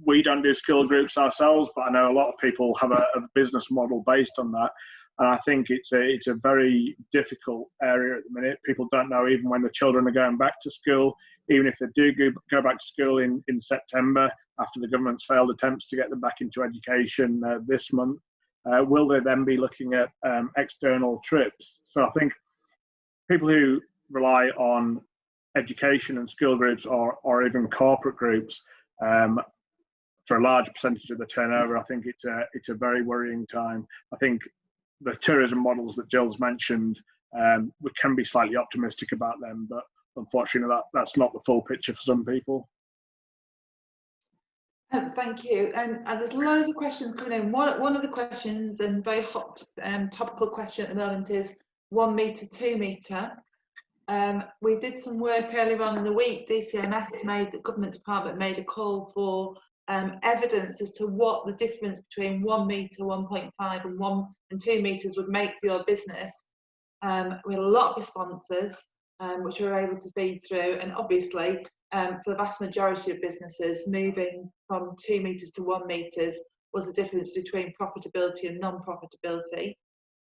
we don't do skill groups ourselves, but I know a lot of people have a business model based on that. And I think it's a very difficult area at the minute. People don't know even when the children are going back to school, even if they do go back to school in September after the government's failed attempts to get them back into education this month. Will they then be looking at external trips? So I think people who rely on education and skill groups or even corporate groups for a large percentage of the turnover, I think it's a very worrying time. I think the tourism models that Jill's mentioned, we can be slightly optimistic about them, but unfortunately that's not the full picture for some people. Thank you. And there's loads of questions coming in. One of the questions, and very hot topical question at the moment, is 1 metre, 2 metre. We did some work earlier on in the week. DCMS the government department made a call for evidence as to what the difference between 1 metre, 1.5 and 2 metres would make for your business. We had a lot of responses, which we were able to feed through, and obviously for the vast majority of businesses, moving from 2 metres to 1 metre was the difference between profitability and non-profitability.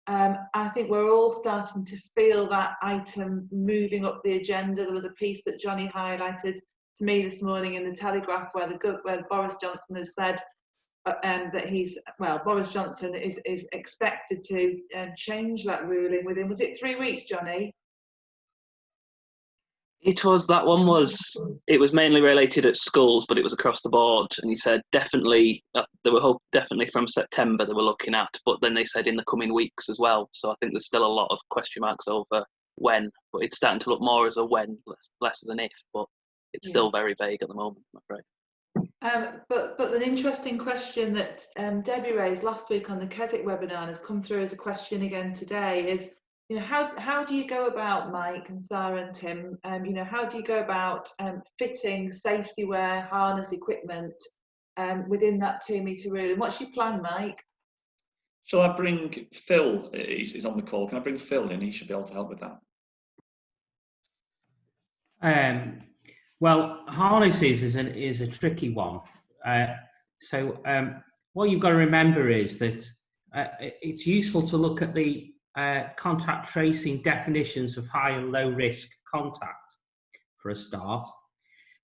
I think we're all starting to feel that item moving up the agenda. There was a piece that Johnny highlighted to me this morning in the Telegraph where Boris Johnson has said that Boris Johnson is expected to change that ruling within, was it 3 weeks, Johnny? It was mainly related at schools, but it was across the board. And he said definitely definitely from September they were looking at, but then they said in the coming weeks as well. So I think there's still a lot of question marks over when, but it's starting to look more as a when, less as an if. But it's still very vague at the moment, I'm afraid. But an interesting question that Debbie raised last week on the Keswick webinar and has come through as a question again today is You know, how do you go about, Mike and Sara and Tim, you know, how do you go about fitting safety wear, harness equipment within that 2-metre rule? And what's your plan, Mike? Shall I bring Phil? He's on the call. Can I bring Phil in? He should be able to help with that. Well, harnesses is a tricky one. So what you've got to remember is that it's useful to look at the contact tracing definitions of high and low risk contact for a start,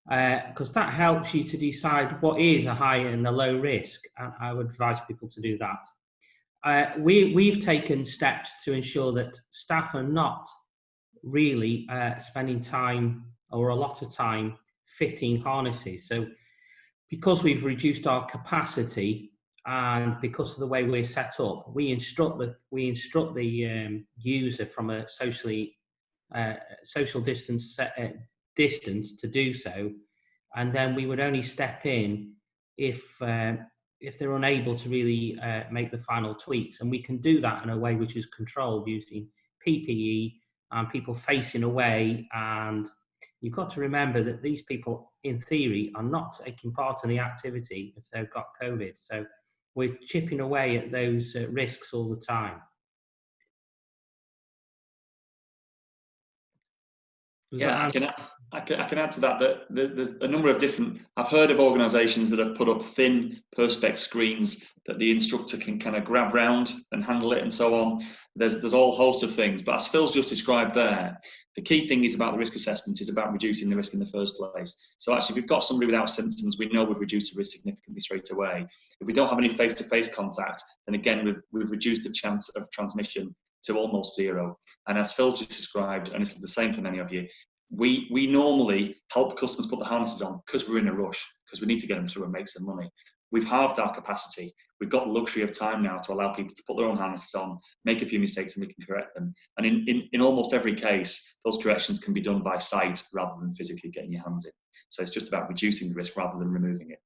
because that helps you to decide what is a high and a low risk, and I would advise people to do that. We've taken steps to ensure that staff are not really spending time or a lot of time fitting harnesses. So because we've reduced our capacity and because of the way we're set up, we instruct the user from a social distance to do so, and then we would only step in if they're unable to really make the final tweaks, and we can do that in a way which is controlled using PPE and people facing away. And you've got to remember that these people, in theory, are not taking part in the activity if they've got COVID. So we're chipping away at those risks all the time. Yeah, I can add to that, that there's a number of different, I've heard of organisations that have put up thin perspex screens that the instructor can kind of grab round and handle it and so on. There's a whole host of things, but as Phil's just described there, the key thing is about the risk assessment is about reducing the risk in the first place. So actually, if we've got somebody without symptoms, we know we've reduced the risk significantly straight away. If we don't have any face-to-face contact, then again, we've reduced the chance of transmission to almost zero. And as Phil's just described, and it's the same for many of you, we normally help customers put the harnesses on because we're in a rush, because we need to get them through and make some money. We've halved our capacity. We've got the luxury of time now to allow people to put their own harnesses on, make a few mistakes, and we can correct them. And in almost every case, those corrections can be done by sight rather than physically getting your hands in. So it's just about reducing the risk rather than removing it.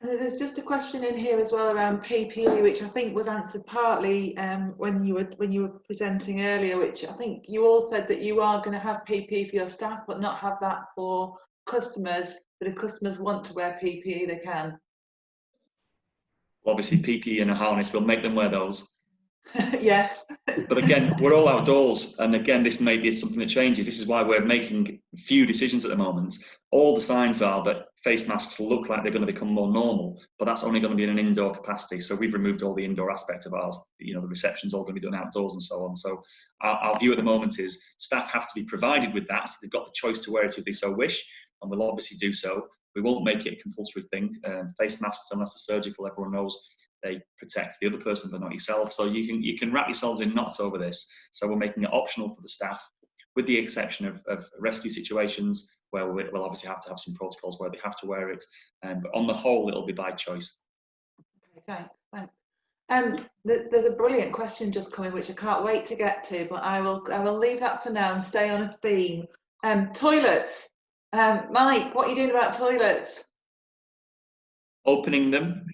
And there's just a question in here as well around PPE, which I think was answered partly when you were presenting earlier, which I think you all said that you are going to have PPE for your staff, but not have that for customers. But if customers want to wear PPE, they can. Obviously, PPE and a harness will make them wear those. Yes. But again, we're all outdoors, and again, this may be something that changes. This is why we're making few decisions at the moment. All the signs are that face masks look like they're going to become more normal, but that's only going to be in an indoor capacity. So we've removed all the indoor aspect of ours. You know, the reception's all going to be done outdoors and so on. So our view at the moment is staff have to be provided with that, so they've got the choice to wear it if they so wish, and we'll obviously do so. We won't make it a compulsory thing. Face masks, unless they're surgical, everyone knows they protect the other person but not yourself. So you can wrap yourselves in knots over this. So we're making it optional for the staff, with the exception of rescue situations where we'll obviously have to have some protocols where they have to wear it. But on the whole, it'll be by choice. Okay, thanks. There's a brilliant question just coming, which I can't wait to get to, but I will leave that for now and stay on a theme. Toilets. Mike, what are you doing about toilets? Opening them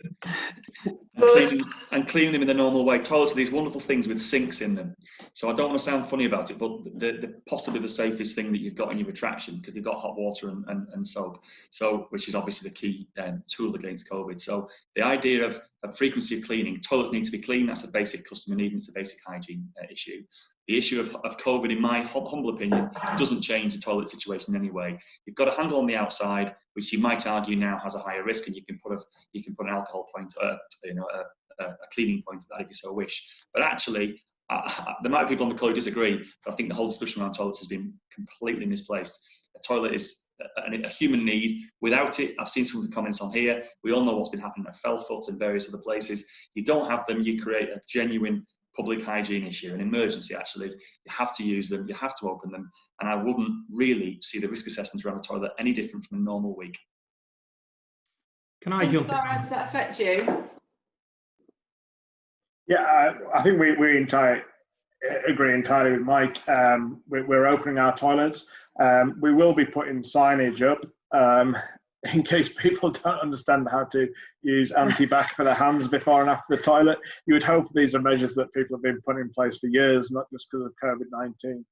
and cleaning them in the normal way. Toilets are these wonderful things with sinks in them. So I don't want to sound funny about it, but they're possibly the safest thing that you've got in your attraction, because they've got hot water and soap, so which is obviously the key tool against COVID. So the idea of frequency of cleaning, toilets need to be clean. That's a basic customer need, and it's a basic hygiene issue. The issue of COVID, in my humble opinion, doesn't change the toilet situation in any way. You've got a handle on the outside, which you might argue now has a higher risk, and you can put an alcohol point, a cleaning point to that if you so wish. But actually, there might be people on the call who disagree, but I think the whole discussion around toilets has been completely misplaced. A toilet is a human need. Without it, I've seen some of the comments on here. We all know what's been happening at Felfoot and various other places. You don't have them, you create a genuine public hygiene issue, an emergency actually. You have to use them, you have to open them, and I wouldn't really see the risk assessment around the toilet any different from a normal week. Can I jump in? Sara, does that affect you? Yeah, I think we agree entirely with Mike. We're opening our toilets. We will be putting signage up in case people don't understand how to use anti-bac for their hands before and after the toilet. You would hope these are measures that people have been putting in place for years, not just because of COVID-19.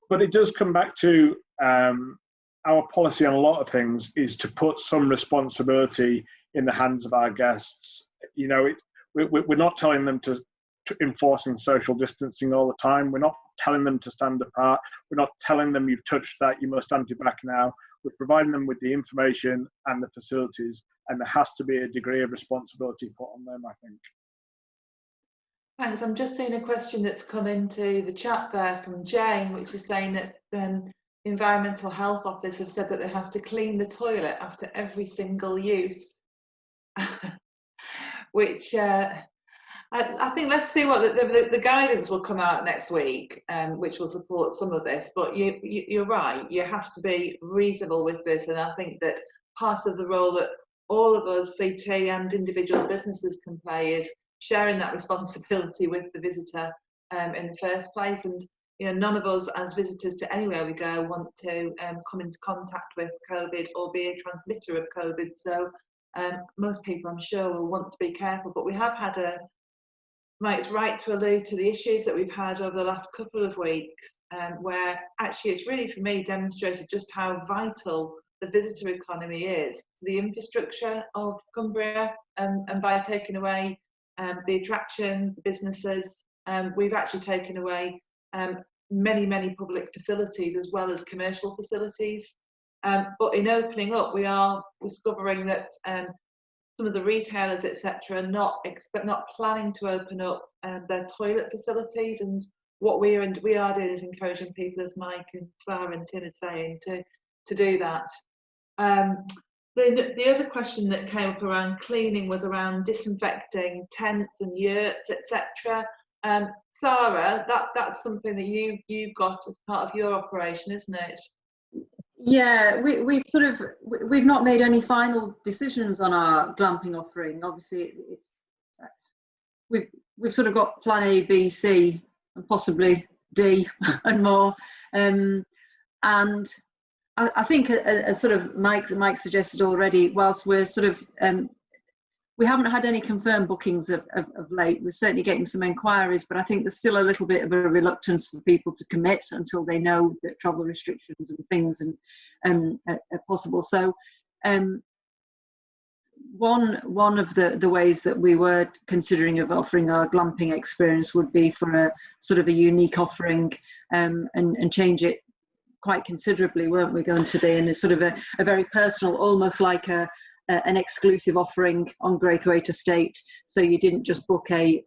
But it does come back to our policy on a lot of things is to put some responsibility in the hands of our guests. You know, we're not telling them to enforcing social distancing all the time. We're not telling them to stand apart. We're not telling them you've touched that, you must anti-bac now. We're providing them with the information and the facilities, and there has to be a degree of responsibility put on them, I think. Thanks. I'm just seeing a question that's come into the chat there from Jane, which is saying that the Environmental Health Office have said that they have to clean the toilet after every single use, which I think let's see what the guidance will come out next week, which will support some of this. But you're right, you have to be reasonable with this, and I think that part of the role that all of us, CT and individual businesses, can play is sharing that responsibility with the visitor in the first place. And you know, none of us as visitors to anywhere we go want to come into contact with COVID or be a transmitter of COVID. So most people, I'm sure, will want to be careful. But we have had Mike's right to allude to the issues that we've had over the last couple of weeks, where actually it's really, for me, demonstrated just how vital the visitor economy is to the infrastructure of Cumbria, and by taking away the attractions, the businesses, we've actually taken away many public facilities as well as commercial facilities. But in opening up, we are discovering that some of the retailers, etc., are not planning to open up their toilet facilities. And what we are doing is encouraging people, as Mike and Sara and Tim are saying, to do that. The other question that came up around cleaning was around disinfecting tents and yurts, etc. Sara, that's something that you've got as part of your operation, isn't it? Yeah, we've not made any final decisions on our glamping offering. Obviously, we've sort of got plan A, B, C, and possibly D and more. And I think, as sort of Mike suggested already, whilst we're sort of we haven't had any confirmed bookings of late. We're certainly getting some inquiries, but I think there's still a little bit of a reluctance for people to commit until they know that travel restrictions and things are possible. So one of the ways that we were considering of offering our glamping experience would be for a sort of a unique offering, and change it quite considerably, weren't we going to be, in a sort of a very personal, almost like an exclusive offering on Graythwaite Estate. So you didn't just book a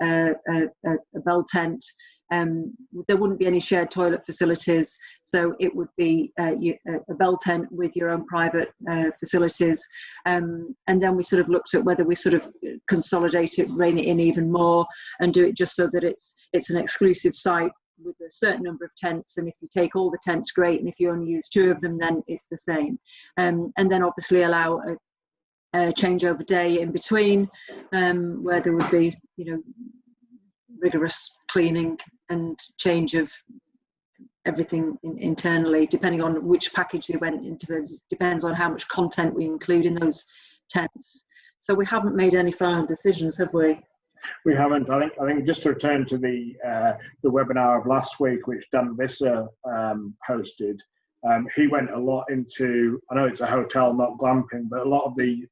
bell tent. There wouldn't be any shared toilet facilities, so it would be a bell tent with your own private facilities. And then we sort of looked at whether we sort of consolidate it, rein it in even more, and do it just so that it's an exclusive site with a certain number of tents, and if you take all the tents, great, and if you only use 2 of them, then it's the same. And then obviously allow a changeover day in between, where there would be, you know, rigorous cleaning and change of everything internally, depending on which package they went into. Depends on how much content we include in those tents. So we haven't made any final decisions, have we? We haven't. I think just to return to the webinar of last week, which Dan Visser hosted, he went a lot into, I know it's a hotel, not glamping, but a lot of the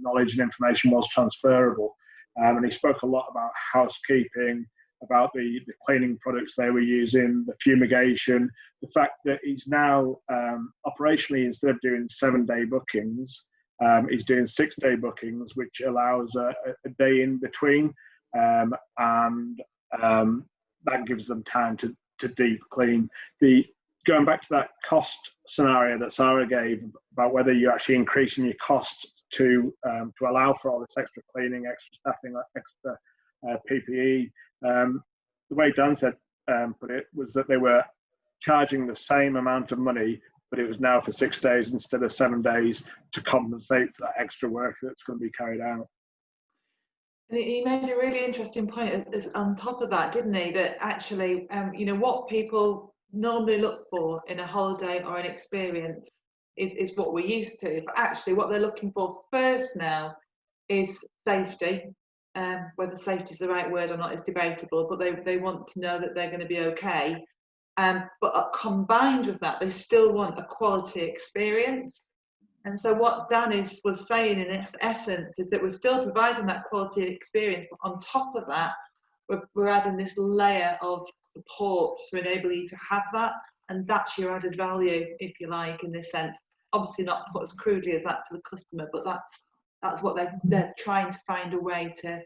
knowledge and information was transferable. And he spoke a lot about housekeeping, about the cleaning products they were using, the fumigation, the fact that he's now operationally, instead of doing 7-day bookings, he's doing 6-day bookings, which allows a day in between, and that gives them time to deep clean. Going back to that cost scenario that Sara gave about whether you're actually increasing your costs to allow for all this extra cleaning, extra staffing, extra PPE. The way Dan said put it was that they were charging the same amount of money, but it was now for 6 days instead of 7 days to compensate for that extra work that's going to be carried out. And he made a really interesting point on top of that, didn't he? That actually, you know, what people normally look for in a holiday or an experience is what we're used to. But actually what they're looking for first now is safety. Whether safety is the right word or not is debatable, but they want to know that they're going to be okay. But combined with that, they still want a quality experience. And so what Dan was saying in its essence is that we're still providing that quality experience, but on top of that, we're adding this layer of support to enable you to have that. And that's your added value, if you like, in this sense. Obviously not put as crudely as that to the customer, but that's what they're trying to find a way to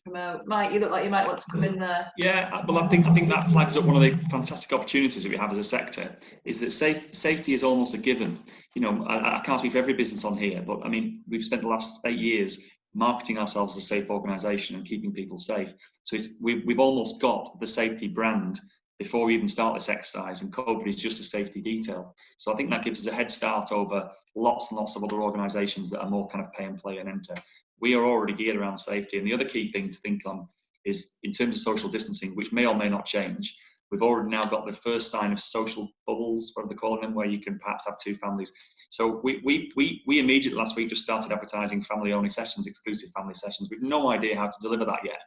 promote. Mike, you look like you might want to come in there. Yeah, well, I think that flags up one of the fantastic opportunities that we have as a sector, is that safety is almost a given. You know, I can't speak for every business on here, but I mean, we've spent the last 8 years marketing ourselves as a safe organisation and keeping people safe. So we've almost got the safety brand before we even start this exercise, and COVID is just a safety detail. So I think that gives us a head start over lots and lots of other organisations that are more kind of pay and play and enter. We are already geared around safety. And the other key thing to think on is in terms of social distancing, which may or may not change, we've already now got the first sign of social bubbles, what are they calling them, where you can perhaps have 2 families. So we immediately last week just started advertising family-only sessions, exclusive family sessions. We've no idea how to deliver that yet.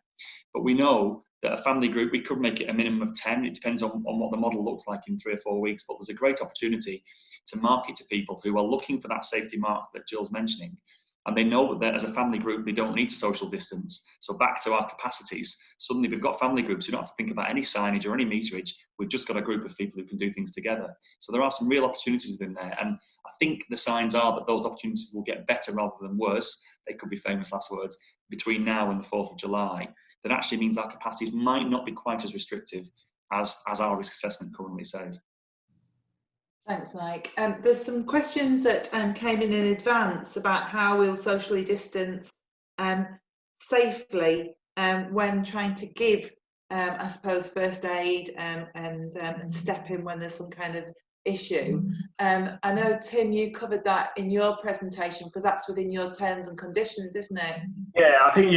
But we know that a family group, we could make it a minimum of 10. It depends on what the model looks like in 3 or 4 weeks. But there's a great opportunity to market to people who are looking for that safety mark that Jill's mentioning. And they know that as a family group, they don't need to social distance. So back to our capacities, suddenly we've got family groups who don't have to think about any signage or any meterage. We've just got a group of people who can do things together. So there are some real opportunities within there. And I think the signs are that those opportunities will get better rather than worse. They could be famous last words between now and the 4th of July. That actually means our capacities might not be quite as restrictive as our risk assessment currently says. Thanks, Mike. There's some questions that came in advance about how we'll socially distance safely when trying to give, I suppose, first aid and step in when there's some kind of issue. I know, Tim, you covered that in your presentation because that's within your terms and conditions, isn't it? Yeah, I think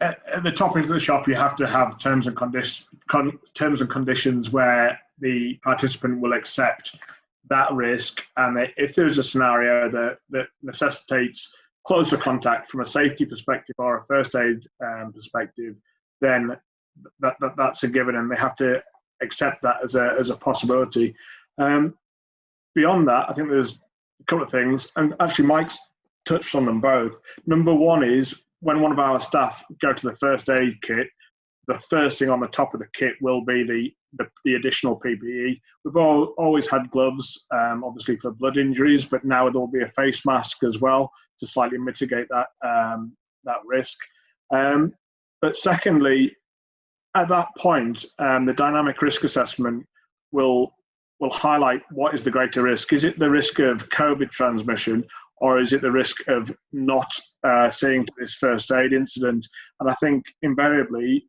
at the top of the shop, you have to have terms and conditions where the participant will accept that risk, and if there's a scenario that necessitates closer contact from a safety perspective or a first aid perspective, then that's a given, and they have to accept that as a possibility. Beyond that, I think there's a couple of things, and actually Mike's touched on them both. Number one is when one of our staff go to the first aid kit, the first thing on the top of the kit will be the additional PPE. We've always had gloves, obviously for blood injuries, but now there will be a face mask as well to slightly mitigate that risk. But secondly, at that point, the dynamic risk assessment will highlight what is the greater risk. Is it the risk of COVID transmission, or is it the risk of not seeing to this first aid incident? And I think invariably,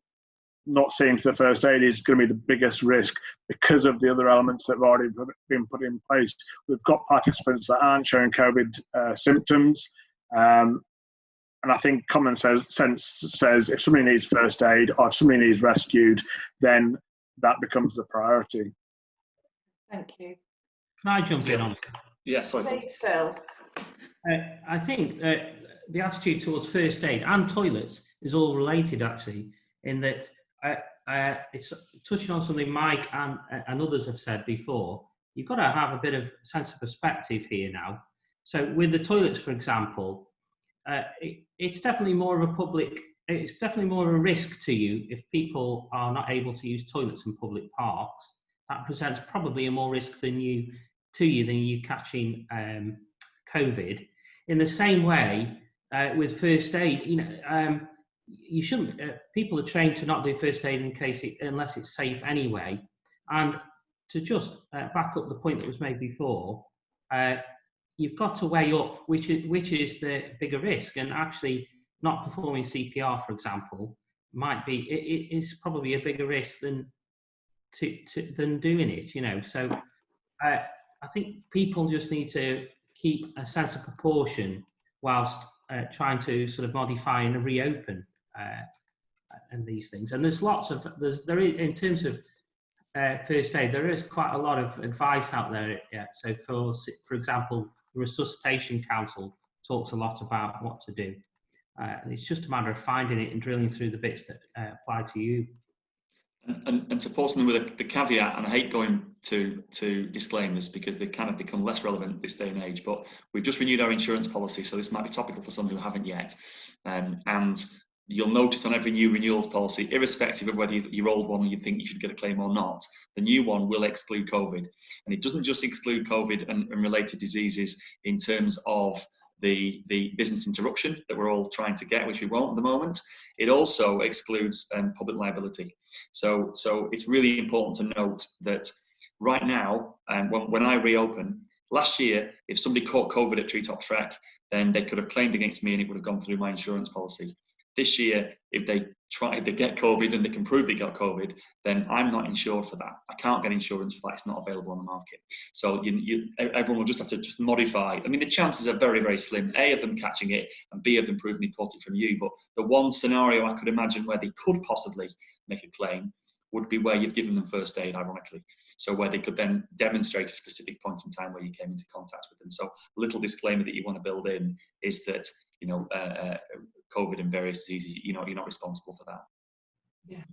not seeing to the first aid is going to be the biggest risk because of the other elements that have already been put in place. We've got participants that aren't showing COVID symptoms. And I think common sense says if somebody needs first aid or if somebody needs rescued, then that becomes the priority. Thank you. Can I jump in on that? Yeah, sorry. Thanks, Phil. I think the attitude towards first aid and toilets is all related, actually, in that it's touching on something Mike and others have said before. You've got to have a bit of sense of perspective here now. So with the toilets, for example, it's definitely more of a risk to you if people are not able to use toilets in public parks. That presents probably a more risk than you catching COVID. In the same way, with first aid, you shouldn't. People are trained to not do first aid unless it's safe anyway. And to just back up the point that was made before, you've got to weigh up which is the bigger risk. And actually, not performing CPR, for example, it is probably a bigger risk than doing it. So I think people just need to keep a sense of proportion whilst trying to sort of modify and reopen and these things. And there's lots of in terms of first aid, there is quite a lot of advice out there. Yeah. So for example, the Resuscitation Council talks a lot about what to do. And it's just a matter of finding it and drilling through the bits that apply to you. And supporting them with the caveat, and I hate going to disclaimers because they kind of become less relevant this day and age, but we've just renewed our insurance policy, so this might be topical for some who haven't yet. And you'll notice on every new renewals policy, irrespective of whether your old one you think you should get a claim or not, the new one will exclude COVID. And it doesn't just exclude COVID and related diseases in terms of the business interruption that we're all trying to get, which we won't at the moment. It also excludes public liability. So it's really important to note that right now, when I reopen, last year, if somebody caught COVID at Treetop Trek, then they could have claimed against me and it would have gone through my insurance policy. This year, if they get COVID and they can prove they got COVID, then I'm not insured for that. I can't get insurance for that. It's not available on the market. So everyone will just have to modify. I mean, the chances are very, very slim, A, of them catching it, and B, of them proving they caught it from you. But the one scenario I could imagine where they could possibly make a claim would be where you've given them first aid, ironically. So where they could then demonstrate a specific point in time where you came into contact with them. So a little disclaimer that you want to build in is that, COVID and various diseases, you're not responsible for that. Yeah.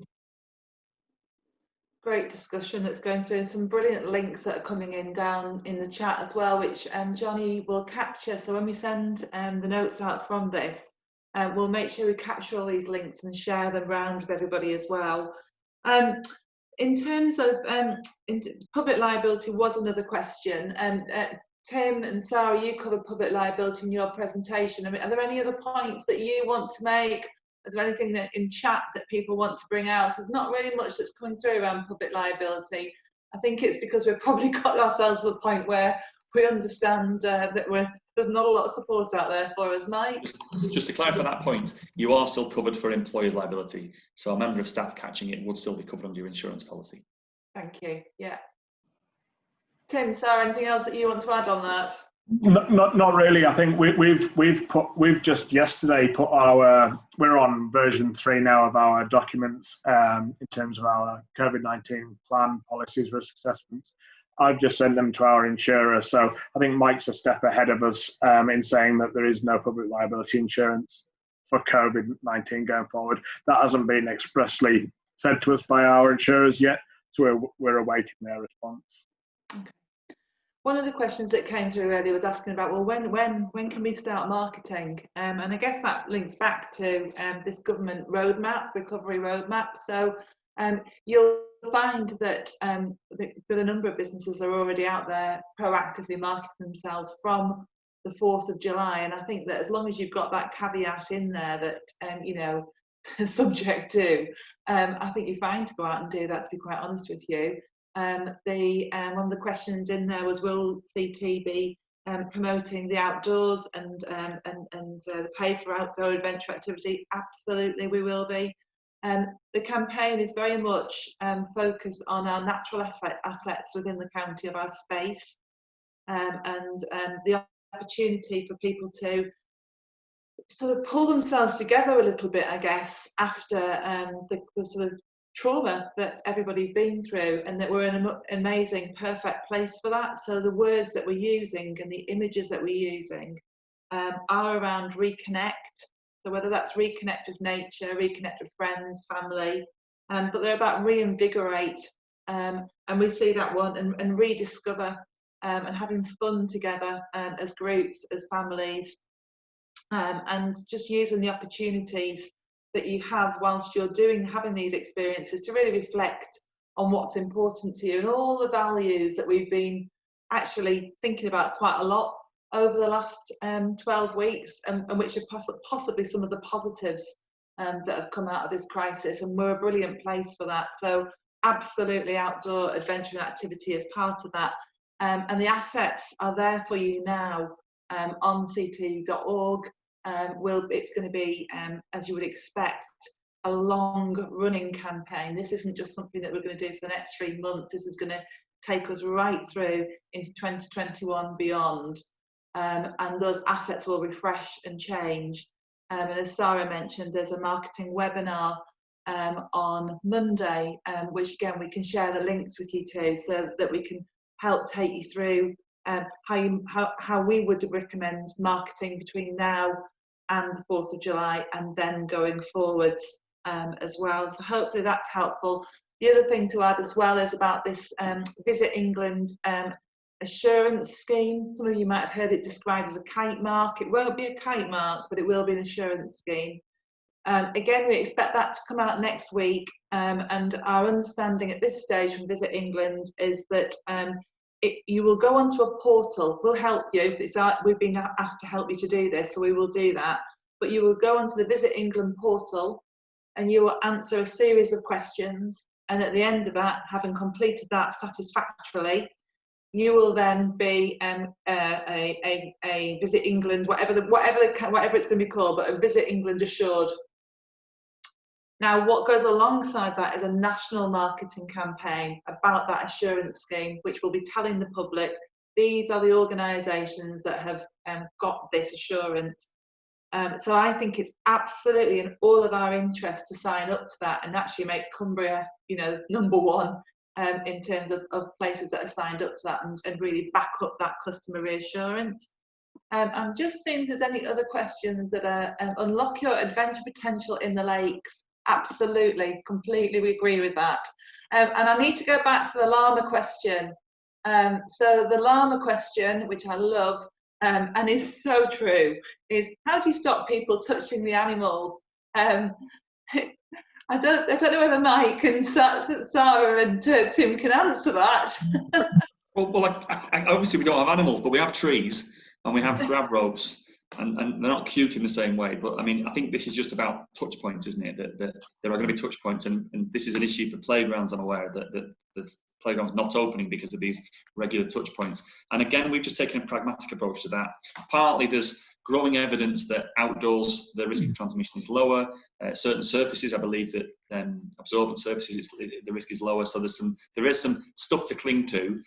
Great discussion that's going through, and some brilliant links that are coming in down in the chat as well, which Johnny will capture. So when we send the notes out from this, we'll make sure we capture all these links and share them around with everybody as well. In terms of public liability was another question. Tim and Sara, you covered public liability in your presentation. I mean, are there any other points that you want to make? Is there anything that in chat that people want to bring out? There's not really much that's coming through around public liability. I think it's because we've probably got ourselves to the point where we understand that there's not a lot of support out there for us, Mike. Just to clarify that point, you are still covered for employer's liability. So a member of staff catching it would still be covered under your insurance policy. Thank you. Yeah. Tim, Sara, anything else that you want to add on that? Not really. I think we've just yesterday put we're on version 3 now of our documents in terms of our COVID-19 plan, policies, risk assessments. I've just sent them to our insurer, so I think Mike's a step ahead of us in saying that there is no public liability insurance for COVID-19 going forward. That hasn't been expressly said to us by our insurers yet, so we're awaiting their response. Okay. One of the questions that came through earlier was asking about, well, when can we start marketing? And I guess that links back to this government roadmap, recovery roadmap. So you'll find that a number of businesses are already out there proactively marketing themselves from the 4th of July. And I think that as long as you've got that caveat in there that, subject to, I think you're fine to go out and do that, to be quite honest with you. One of the questions in there was, will CT be promoting the outdoors and the pay for outdoor adventure activity? Absolutely, we will be. The campaign is very much focused on our natural assets within the county of our space, and the opportunity for people to sort of pull themselves together a little bit, I guess, after the sort of trauma that everybody's been through, and that we're in an amazing, perfect place for that. So the words that we're using and the images that we're using are around reconnect. So whether that's reconnect with nature, reconnect with friends, family, but they're about reinvigorate, and we see that one, and rediscover, and having fun together as groups, as families, and just using the opportunities that you have whilst you're having these experiences to really reflect on what's important to you, and all the values that we've been actually thinking about quite a lot over the last 12 weeks, and which are possibly some of the positives that have come out of this crisis, and we're a brilliant place for that. So absolutely outdoor adventure and activity is part of that, and the assets are there for you now on ct.org. It's going to be, as you would expect, a long running campaign. This isn't just something that we're going to do for the next 3 months. This is going to take us right through into 2021 beyond, and those assets will refresh and change. And as Sara mentioned, there's a marketing webinar on Monday, which again we can share the links with you too, so that we can help take you through how we would recommend marketing between now and the 4th of July, and then going forwards as well. So hopefully that's helpful. The other thing to add as well is about this Visit England assurance scheme. Some of you might have heard it described as a kite mark. It won't be a kite mark, but it will be an assurance scheme. Again, we expect that to come out next week, and our understanding at this stage from Visit England is that you will go onto a portal. We'll help you. We've been asked to help you to do this, so we will do that. But you will go onto the Visit England portal and you will answer a series of questions. And at the end of that, having completed that satisfactorily, you will then be a Visit England, whatever it's going to be called, but a Visit England assured. Now, what goes alongside that is a national marketing campaign about that assurance scheme, which will be telling the public, these are the organisations that have got this assurance. So I think it's absolutely in all of our interest to sign up to that and actually make Cumbria, #1 in terms of places that are signed up to that, and really back up that customer reassurance. I'm just seeing if there's any other questions that are unlock your adventure potential in the lakes. Absolutely, completely, we agree with that. And I need to go back to the llama question. So the llama question, which I love and is so true, is how do you stop people touching the animals? I don't know whether Mike and Sara and Tim can answer that. Well, obviously we don't have animals, but we have trees and we have grab ropes. And they're not cute in the same way, but I mean, I think this is just about touch points, isn't it? That there are going to be touch points, and this is an issue for playgrounds. I'm aware that playgrounds not opening because of these regular touch points. And again, we've just taken a pragmatic approach to that. Partly there's growing evidence that outdoors the risk of transmission is lower. Certain surfaces, I believe that absorbent surfaces, the risk is lower. So there is some stuff to cling to.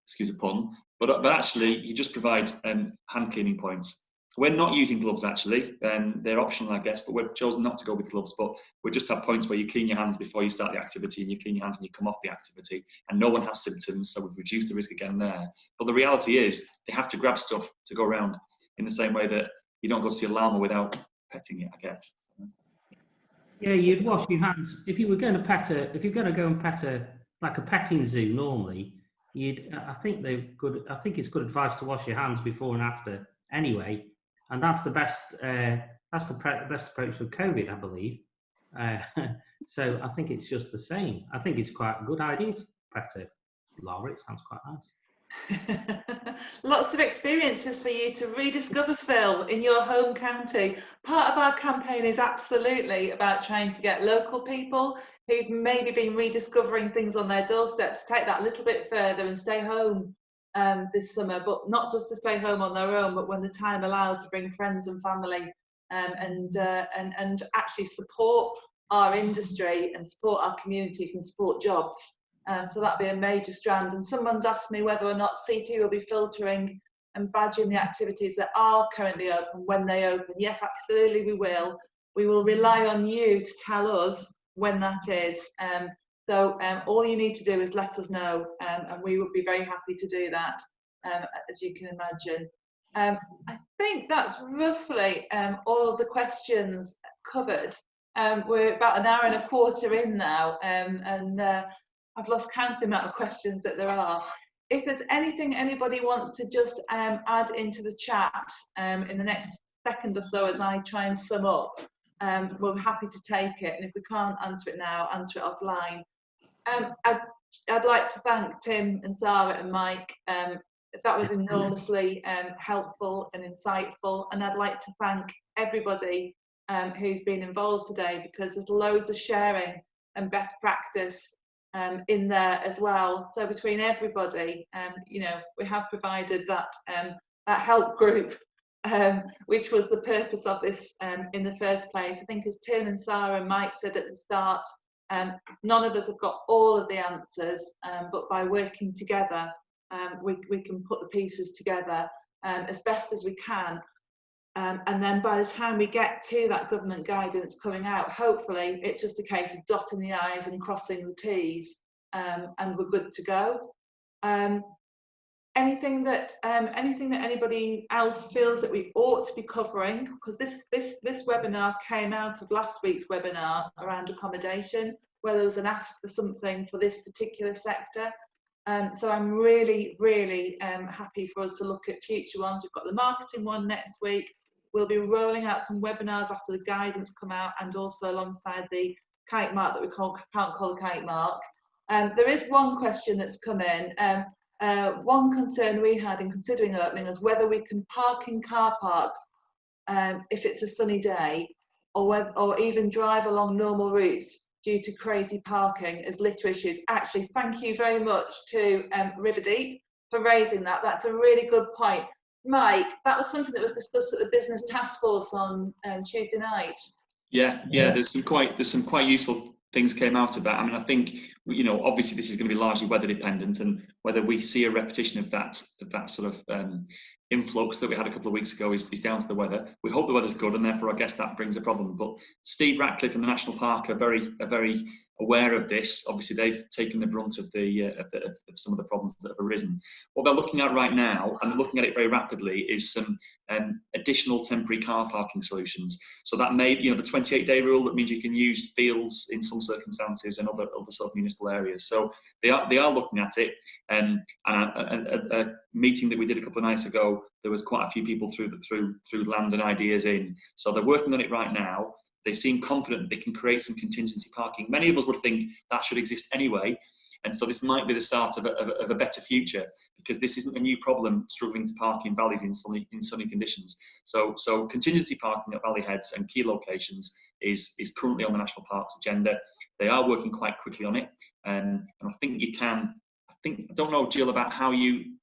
Excuse the pun, but actually you just provide hand cleaning points. We're not using gloves actually, they're optional I guess, but we've chosen not to go with gloves, but we just have points where you clean your hands before you start the activity and you clean your hands when you come off the activity, and no one has symptoms, so we've reduced the risk again there. But the reality is they have to grab stuff to go around in the same way that you don't go to see a llama without petting it, I guess. Yeah, you'd wash your hands. If you were going to go and pet like a petting zoo normally, I think it's good advice to wash your hands before and after anyway. And that's the best. That's the best approach for COVID, I believe. So I think it's just the same. I think it's quite a good idea to pet a llama. It sounds quite nice. Lots of experiences for you to rediscover, Phil, in your home county. Part of our campaign is absolutely about trying to get local people who've maybe been rediscovering things on their doorsteps to take that a little bit further and stay home this summer, but not just to stay home on their own, but when the time allows, to bring friends and family and actually support our industry and support our communities and support jobs. So that'd be a major strand. And someone's asked me whether or not CT will be filtering and badging the activities that are currently open when they open. Yes, absolutely we will. We will rely on you to tell us when that is. So all you need to do is let us know, and we would be very happy to do that, as you can imagine. I think that's roughly all of the questions covered. We're about an hour and a quarter in now, and I've lost count of the amount of questions that there are. If there's anything anybody wants to just add into the chat in the next second or so as I try and sum up, we're happy to take it. And if we can't answer it now, answer it offline. I'd like to thank Tim and Sara and Mike. That was enormously helpful and insightful. And I'd like to thank everybody who's been involved today, because there's loads of sharing and best practice in there as well. So between everybody, we have provided that help group, which was the purpose of this in the first place. I think as Tim and Sara and Mike said at the start, none of us have got all of the answers, but by working together, we can put the pieces together as best as we can. And then by the time we get to that government guidance coming out, hopefully it's just a case of dotting the I's and crossing the T's, and we're good to go. Anything that anybody else feels that we ought to be covering, because this webinar came out of last week's webinar around accommodation, where there was an ask for something for this particular sector. So I'm really happy for us to look at future ones. We've got the marketing one next week. We'll be rolling out some webinars after the guidance come out, and also alongside the kite mark that we can't call a kite mark. There is one question that's come in. One concern we had in considering opening is whether we can park in car parks if it's a sunny day, or even drive along normal routes due to crazy parking as litter issues. Actually, thank you very much to Riverdeep for raising that. That's a really good point. Mike, that was something that was discussed at the business task force on Tuesday night. Yeah, there's some quite useful things came out of that. I mean, I think, you know, obviously this is going to be largely weather dependent, and whether we see a repetition of that sort of influx that we had a couple of weeks ago is down to the weather. We hope the weather's good, and therefore I guess that brings a problem. But Steve Ratcliffe and the National Park are very aware of this. Obviously, they've taken the brunt of of some of the problems that have arisen. What they're looking at right now, and they're looking at it very rapidly, is some additional temporary car parking solutions. So that may, you know, the 28-day rule, that means you can use fields in some circumstances and other sort of municipal areas. So they are looking at it. And a meeting that we did a couple of nights ago, there was quite a few people through land and ideas in. So they're working on it right now. They seem confident they can create some contingency parking. Many of us would think that should exist anyway, and so this might be the start of a better future, because this isn't a new problem, struggling to park in valleys in sunny conditions. So contingency parking at valley heads and key locations is currently on the National Parks agenda. They are working quite quickly on it, and I think you can. I don't know, Jill, about how you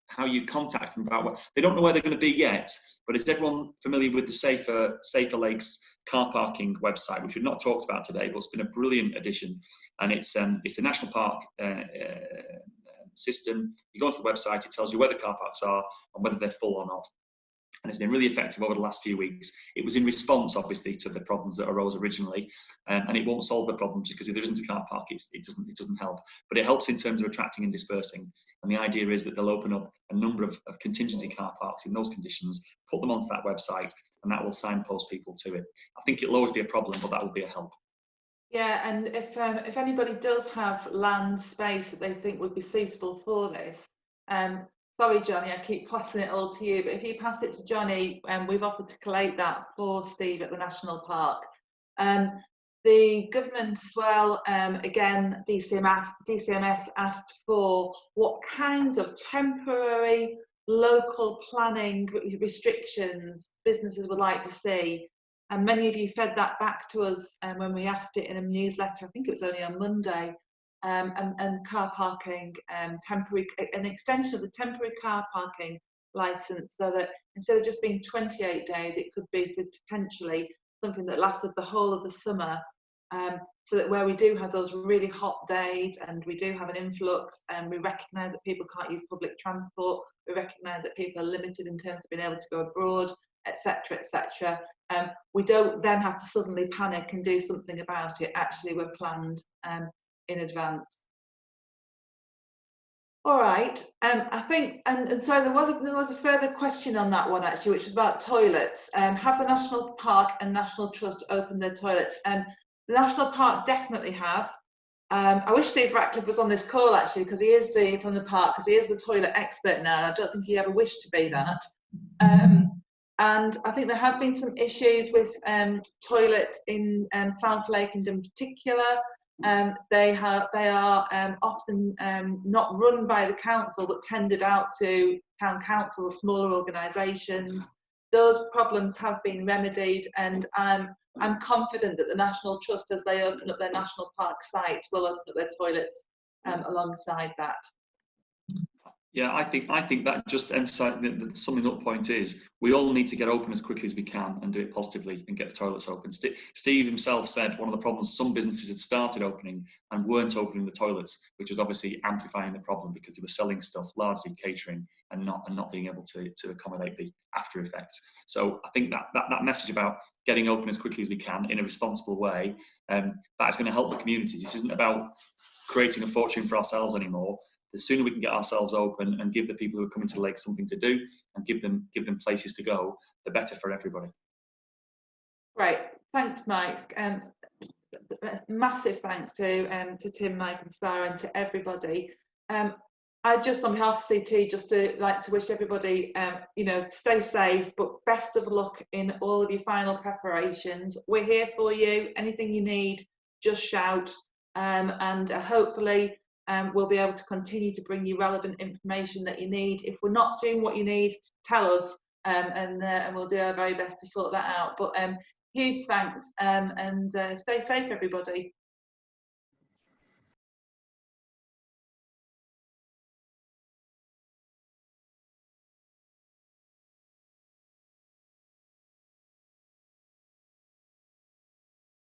contact them about what they don't know where they're going to be yet. But is everyone familiar with the Safer Lakes car parking website, which we've not talked about today, but it's been a brilliant addition? And it's the National Park system. You go onto the website, it tells you where the car parks are and whether they're full or not. And it's been really effective over the last few weeks. It was in response, obviously, to the problems that arose originally, and it won't solve the problems, because if there isn't a car park, it doesn't help. But it helps in terms of attracting and dispersing. And the idea is that they'll open up a number of contingency car parks in those conditions, put them onto that website, and that will signpost people to it. I think it'll always be a problem, but that will be a help. Yeah, and if anybody does have land space that they think would be suitable for this, sorry, Johnny, I keep passing it all to you, but if you pass it to Johnny, we've offered to collate that for Steve at the National Park. The government as well, again, DCMS asked for what kinds of temporary local planning restrictions businesses would like to see. And many of you fed that back to us when we asked it in a newsletter. I think it was only on Monday. And car parking, an extension of the temporary car parking licence, so that instead of just being 28 days, it could be potentially something that lasted the whole of the summer, so that where we do have those really hot days and we do have an influx, and we recognise that people can't use public transport, we recognise that people are limited in terms of being able to go abroad, etc., etc. We don't then have to suddenly panic and do something about it. Actually, we're planned in advance. All right, I think, and so there was a further question on that one actually, which was about toilets. Have the National Park and National Trust opened their toilets? The National Park definitely have. I wish Steve Ratcliffe was on this call actually, because he is from the park, because he is the toilet expert now. I don't think he ever wished to be that. And I think there have been some issues with toilets in South Lakeland in particular. They are often not run by the council, but tendered out to town council or smaller organisations. Those problems have been remedied, and I'm confident that the National Trust, as they open up their national park sites, will open up their toilets alongside that. Yeah, I think that just emphasising the summing up point is we all need to get open as quickly as we can and do it positively and get the toilets open. Steve himself said one of the problems, some businesses had started opening and weren't opening the toilets, which was obviously amplifying the problem because they were selling stuff, largely catering, and not being able to accommodate the after effects. So I think that message about getting open as quickly as we can in a responsible way, that is going to help the communities. This isn't about creating a fortune for ourselves anymore. The sooner we can get ourselves open and give the people who are coming to the lake something to do and give them places to go, the better for everybody. Great, thanks, Mike. Massive thanks to Tim, Mike, and Sara, and to everybody. I just, on behalf of CT, just like to wish everybody, you know, stay safe, but best of luck in all of your final preparations. We're here for you. Anything you need, just shout, and hopefully we'll be able to continue to bring you relevant information that you need. If we're not doing what you need, tell us, and we'll do our very best to sort that out. But huge thanks, and stay safe, everybody.